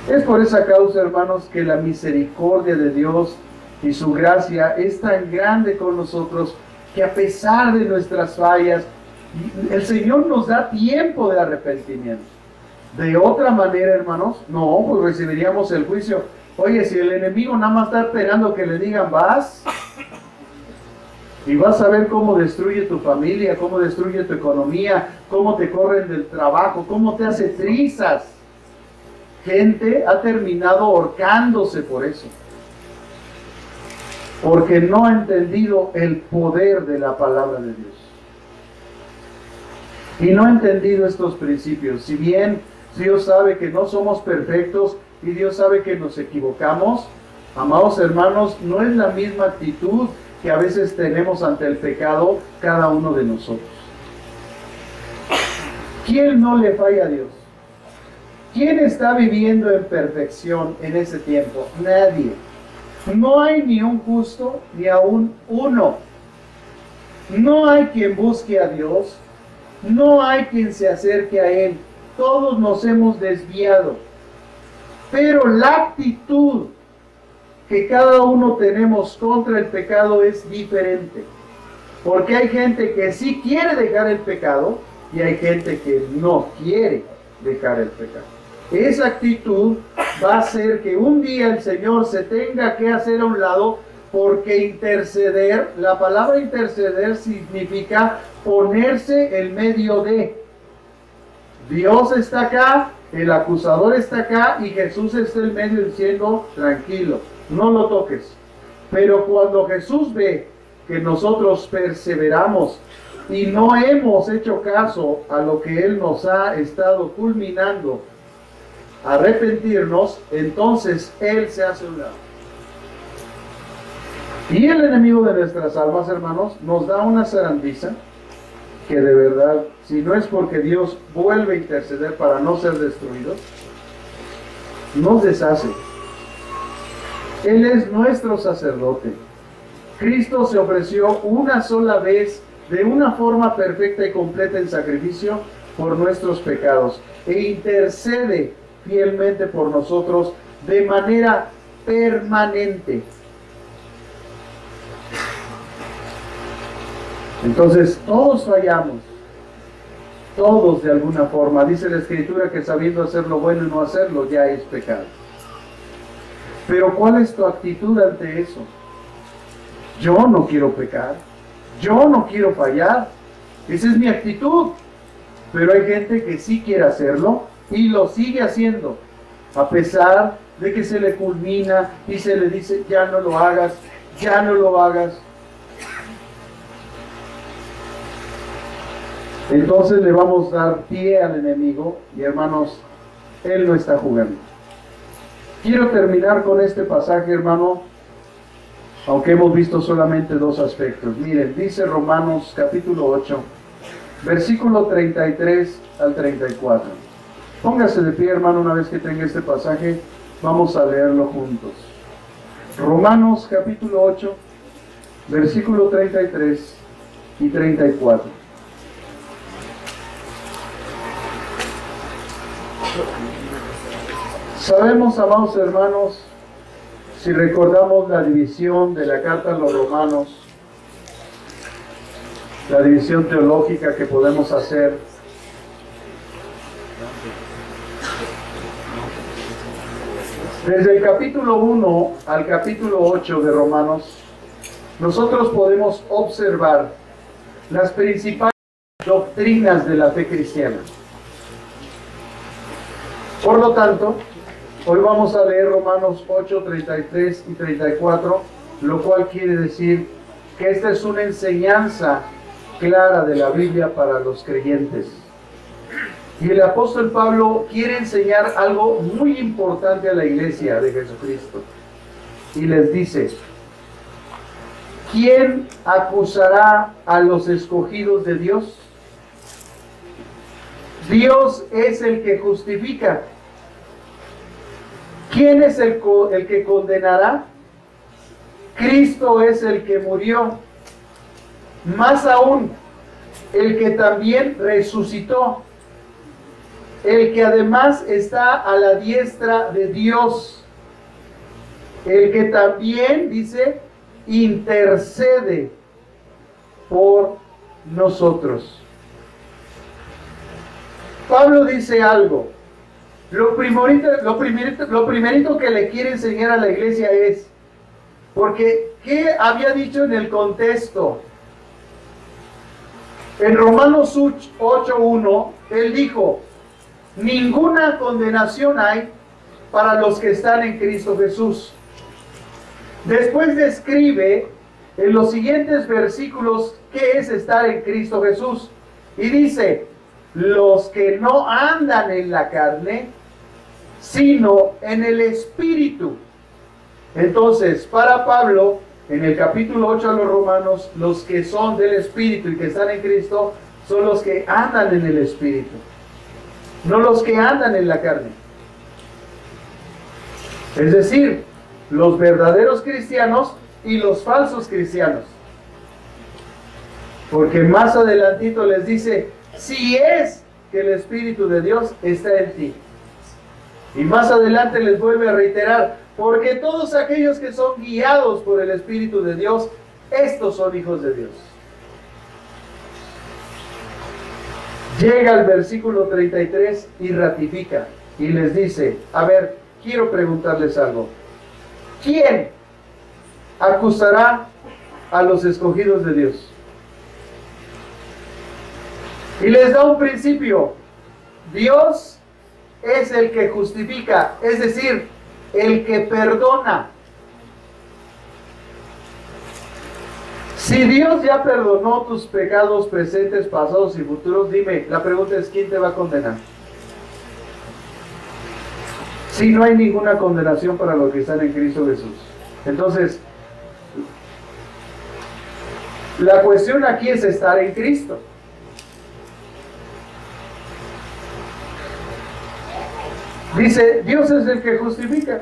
Es por esa causa, hermanos, que la misericordia de Dios y su gracia es tan grande con nosotros, que a pesar de nuestras fallas, el Señor nos da tiempo de arrepentimiento. De otra manera, hermanos, no, pues recibiríamos el juicio. Oye, si el enemigo nada más está esperando que le digan vas, y vas a ver cómo destruye tu familia, cómo destruye tu economía, cómo te corren del trabajo, cómo te hace trizas. Gente ha terminado ahorcándose por eso, porque no ha entendido el poder de la palabra de Dios y no ha entendido estos principios. Si bien Dios sabe que no somos perfectos y Dios sabe que nos equivocamos, amados hermanos, no es la misma actitud que a veces tenemos ante el pecado cada uno de nosotros. ¿Quién no le falla a Dios? ¿Quién está viviendo en perfección en ese tiempo? Nadie. No hay ni un justo, ni aún uno. No hay quien busque a Dios. No hay quien se acerque a Él. Todos nos hemos desviado. Pero la actitud que cada uno tenemos contra el pecado es diferente. Porque hay gente que sí quiere dejar el pecado y hay gente que no quiere dejar el pecado. Esa actitud va a hacer que un día el Señor se tenga que hacer a un lado, porque interceder, la palabra interceder significa ponerse en medio de. Dios está acá, el acusador está acá y Jesús está en medio diciendo, tranquilo, no lo toques. Pero cuando Jesús ve que nosotros perseveramos y no hemos hecho caso a lo que Él nos ha estado culminando, arrepentirnos, entonces Él se hace a un lado. Y el enemigo de nuestras almas, hermanos, nos da una zarandiza que de verdad, si no es porque Dios vuelve a interceder para no ser destruidos, nos deshace. Él es nuestro sacerdote. Cristo se ofreció una sola vez de una forma perfecta y completa en sacrificio por nuestros pecados e intercede fielmente por nosotros de manera permanente. Entonces todos fallamos, todos de alguna forma. Dice la Escritura que sabiendo hacer lo bueno y no hacerlo ya es pecado. Pero ¿cuál es tu actitud ante eso? Yo no quiero pecar, yo no quiero fallar. Esa es mi actitud. Pero hay gente que sí quiere hacerlo y lo sigue haciendo, a pesar de que se le culmina y se le dice, ya no lo hagas, ya no lo hagas. Entonces le vamos a dar pie al enemigo y, hermanos, él no está jugando. Quiero terminar con este pasaje, hermano, aunque hemos visto solamente dos aspectos. Miren, dice Romanos capítulo 8, versículo 33 al 34. Póngase de pie, hermano, una vez que tenga este pasaje, vamos a leerlo juntos. Romanos capítulo 8, versículo 33 y 34. Sabemos, amados hermanos, si recordamos la división de la carta a los romanos, la división teológica que podemos hacer, desde el capítulo 1 al capítulo 8 de Romanos, nosotros podemos observar las principales doctrinas de la fe cristiana. Por lo tanto, hoy vamos a leer Romanos 8, 33 y 34, lo cual quiere decir que esta es una enseñanza clara de la Biblia para los creyentes. Y el apóstol Pablo quiere enseñar algo muy importante a la iglesia de Jesucristo. Y les dice: ¿quién acusará a los escogidos de Dios? Dios es el que justifica. ¿Quién es el que condenará? Cristo es el que murió. Más aún, el que también resucitó, el que además está a la diestra de Dios, el que también, dice, intercede por nosotros. Pablo dice algo. Lo primerito que le quiere enseñar a la iglesia es, porque ¿qué había dicho en el contexto? En Romanos 8:1, él dijo: ninguna condenación hay para los que están en Cristo Jesús. Después describe en los siguientes versículos qué es estar en Cristo Jesús. Y dice: los que no andan en la carne, sino en el Espíritu. Entonces, para Pablo, en el capítulo 8 a los Romanos, los que son del Espíritu y que están en Cristo, son los que andan en el Espíritu, no los que andan en la carne. Es decir, los verdaderos cristianos y los falsos cristianos. Porque más adelantito les dice: si es que el Espíritu de Dios está en ti. Y más adelante les vuelve a reiterar: porque todos aquellos que son guiados por el Espíritu de Dios, estos son hijos de Dios. Llega al versículo 33 y ratifica y les dice: a ver, quiero preguntarles algo. ¿Quién acusará a los escogidos de Dios? Y les da un principio: Dios es el que justifica, es decir, el que perdona. Si Dios ya perdonó tus pecados presentes, pasados y futuros, dime, la pregunta es: ¿quién te va a condenar? Si no hay ninguna condenación para los que están en Cristo Jesús. Entonces, la cuestión aquí es estar en Cristo. Dice: Dios es el que justifica.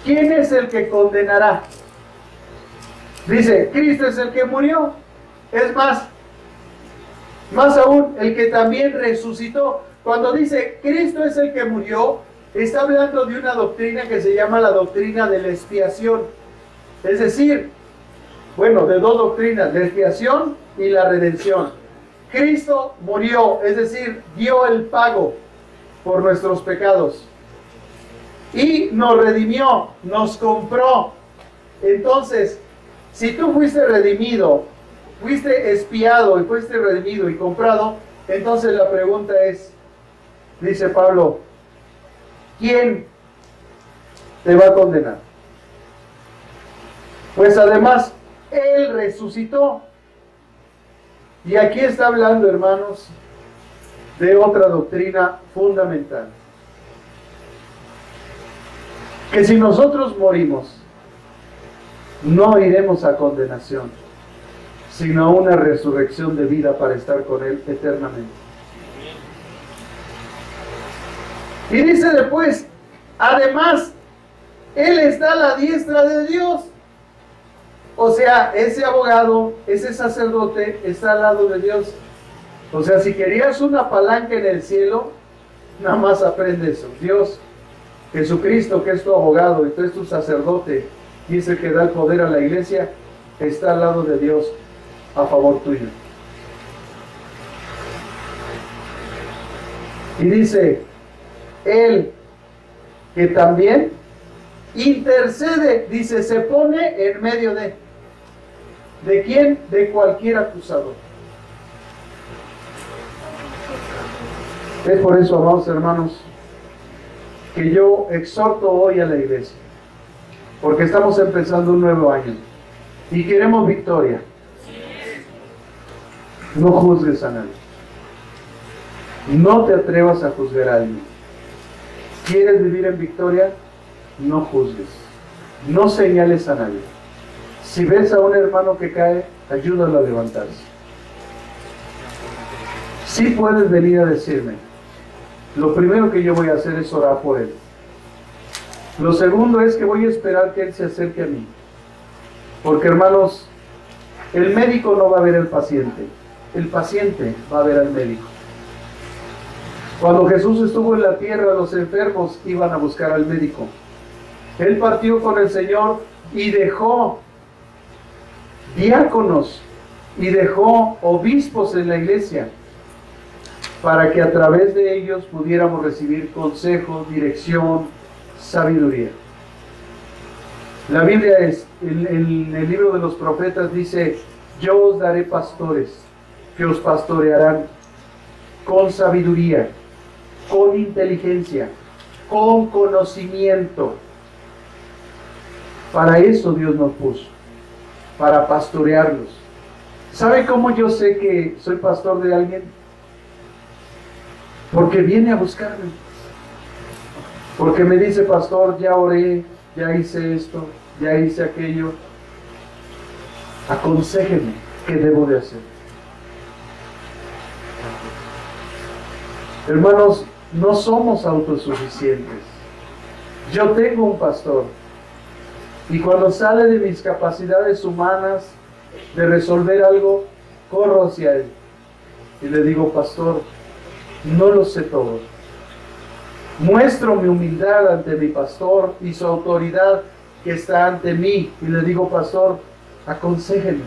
¿Quién es el que condenará? Dice: Cristo es el que murió. Es más aún, el que también resucitó. Cuando dice Cristo es el que murió, está hablando de una doctrina que se llama la doctrina de la expiación. Es decir, bueno, de dos doctrinas: la expiación y la redención. Cristo murió, es decir, dio el pago por nuestros pecados y nos redimió, nos compró. Entonces, si tú fuiste redimido, fuiste expiado y fuiste redimido y comprado, entonces la pregunta es, dice Pablo, ¿quién te va a condenar? Pues además, Él resucitó. Y aquí está hablando, hermanos, de otra doctrina fundamental. Que si nosotros morimos, no iremos a condenación, sino a una resurrección de vida para estar con Él eternamente. Y dice después, además, Él está a la diestra de Dios. O sea, ese abogado, ese sacerdote está al lado de Dios. O sea, si querías una palanca en el cielo, nada más aprende eso. Dios, Jesucristo, que es tu abogado y tú es tu sacerdote y es el que da el poder a la iglesia, está al lado de Dios a favor tuyo. Y dice, Él que también intercede, dice, se pone en medio ¿de quién? De cualquier acusador. Es por eso, amados hermanos, que yo exhorto hoy a la iglesia, porque estamos empezando un nuevo año y queremos victoria. No juzgues a nadie. No te atrevas a juzgar a alguien. ¿Quieres vivir en victoria? No juzgues. No señales a nadie. Si ves a un hermano que cae, ayúdalo a levantarse. Sí puedes venir a decirme. Lo primero que yo voy a hacer es orar por él. Lo segundo es que voy a esperar que él se acerque a mí. Porque, hermanos, el médico no va a ver al paciente. El paciente va a ver al médico. Cuando Jesús estuvo en la tierra, los enfermos iban a buscar al médico. Él partió con el Señor y dejó diáconos y dejó obispos en la iglesia para que a través de ellos pudiéramos recibir consejo, dirección, sabiduría. La Biblia en el libro de los profetas dice: yo os daré pastores que os pastorearán con sabiduría, con inteligencia, con conocimiento. Para eso Dios nos puso, para pastorearlos. ¿Sabe cómo yo sé que soy pastor de alguien? Porque viene a buscarme. Porque me dice: pastor, ya oré, ya hice esto, ya hice aquello. Aconséjeme qué debo de hacer. Hermanos, no somos autosuficientes. Yo tengo un pastor. Y cuando sale de mis capacidades humanas de resolver algo, corro hacia él. Y le digo: pastor, no lo sé todo. Muestro mi humildad ante mi pastor y su autoridad que está ante mí. Y le digo: pastor, aconséjeme.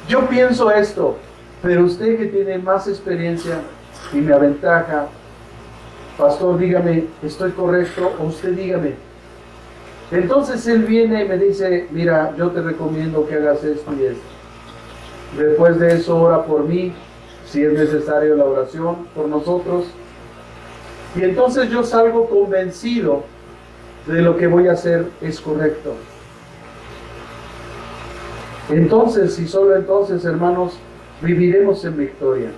Yo pienso esto, pero usted que tiene más experiencia y me aventaja, pastor, dígame, ¿estoy correcto? O usted dígame. Entonces él viene y me dice: mira, yo te recomiendo que hagas esto y esto. Después de eso ora por mí, si es necesario la oración por nosotros. Y entonces yo salgo convencido de lo que voy a hacer es correcto. Entonces, y solo entonces, hermanos, viviremos en victoria.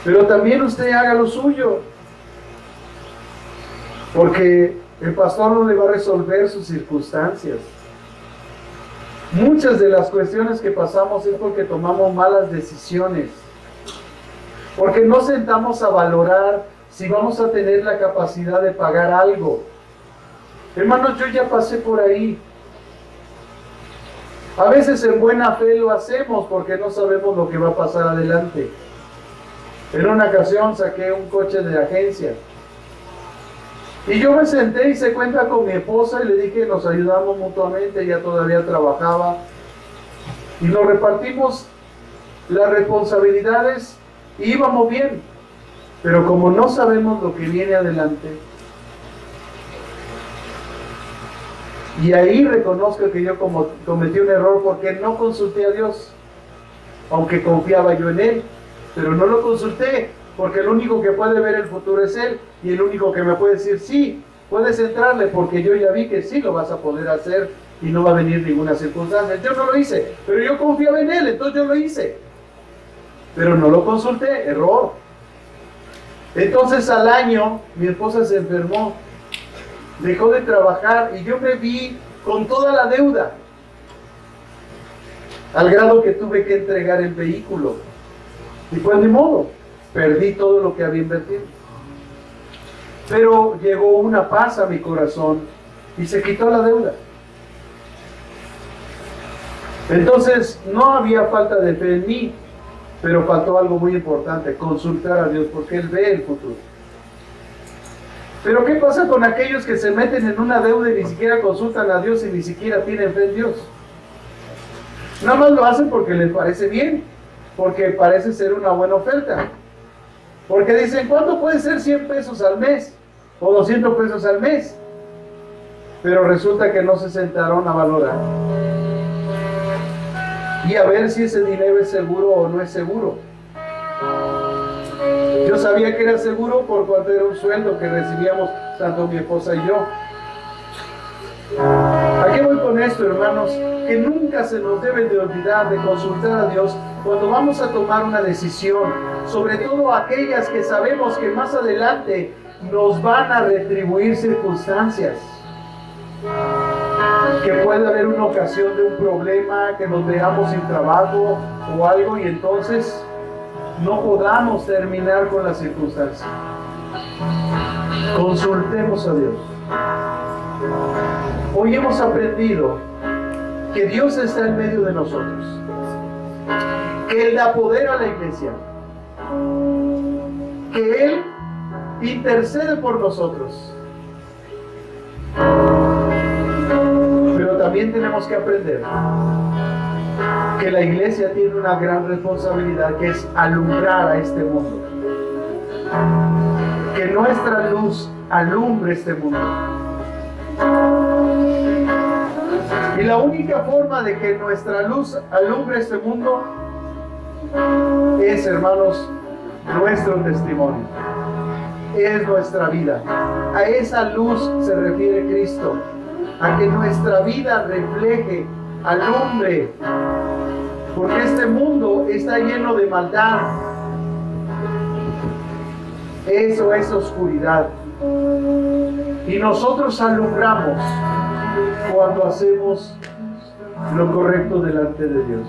Pero también usted haga lo suyo, porque el pastor no le va a resolver sus circunstancias. Muchas de las cuestiones que pasamos es porque tomamos malas decisiones, porque no sentamos a valorar si vamos a tener la capacidad de pagar algo. Hermanos, yo ya pasé por ahí. A veces en buena fe lo hacemos porque no sabemos lo que va a pasar adelante. En una ocasión saqué un coche de agencia y yo me senté y se cuenta con mi esposa y le dije: nos ayudamos mutuamente. Ella todavía trabajaba y nos repartimos las responsabilidades y íbamos bien. Pero como no sabemos lo que viene adelante, y ahí reconozco que yo cometí un error porque no consulté a Dios, aunque confiaba yo en Él, pero no lo consulté, porque el único que puede ver el futuro es Él, y el único que me puede decir: sí, puedes entrarle, porque yo ya vi que sí lo vas a poder hacer y no va a venir ninguna circunstancia. Yo no lo hice, pero yo confiaba en Él, entonces yo lo hice, pero no lo consulté. Error. Entonces al año mi esposa se enfermó, dejó de trabajar y yo me vi con toda la deuda, al grado que tuve que entregar el vehículo. Y pues ni modo, perdí todo lo que había invertido. Pero llegó una paz a mi corazón y se quitó la deuda. Entonces no había falta de fe en mí, pero faltó algo muy importante: consultar a Dios, porque Él ve el futuro. Pero ¿qué pasa con aquellos que se meten en una deuda y ni siquiera consultan a Dios y ni siquiera tienen fe en Dios? Nada más lo hacen porque les parece bien, porque parece ser una buena oferta. Porque dicen: ¿cuánto puede ser 100 pesos al mes? O 200 pesos al mes. Pero resulta que no se sentaron a valorar y a ver si ese dinero es seguro o no es seguro. Yo sabía que era seguro por cuanto era un sueldo que recibíamos tanto mi esposa y yo. Aquí qué voy con esto, hermanos? Que nunca se nos debe de olvidar de consultar a Dios cuando vamos a tomar una decisión, sobre todo aquellas que sabemos que más adelante nos van a retribuir circunstancias. Que puede haber una ocasión de un problema, que nos veamos sin trabajo o algo y entonces no podamos terminar con la circunstancia. Consultemos a Dios. Hoy hemos aprendido que Dios está en medio de nosotros, que Él da poder a la iglesia, que Él intercede por nosotros. Pero también tenemos que aprender que la iglesia tiene una gran responsabilidad, que es alumbrar a este mundo. Que nuestra luz alumbre este mundo. Y la única forma de que nuestra luz alumbre este mundo es, hermanos, nuestro testimonio. Es nuestra vida. A esa luz se refiere Cristo. A que nuestra vida refleje, alumbre. Porque este mundo está lleno de maldad. Eso es oscuridad. Y nosotros alumbramos cuando hacemos lo correcto delante de Dios.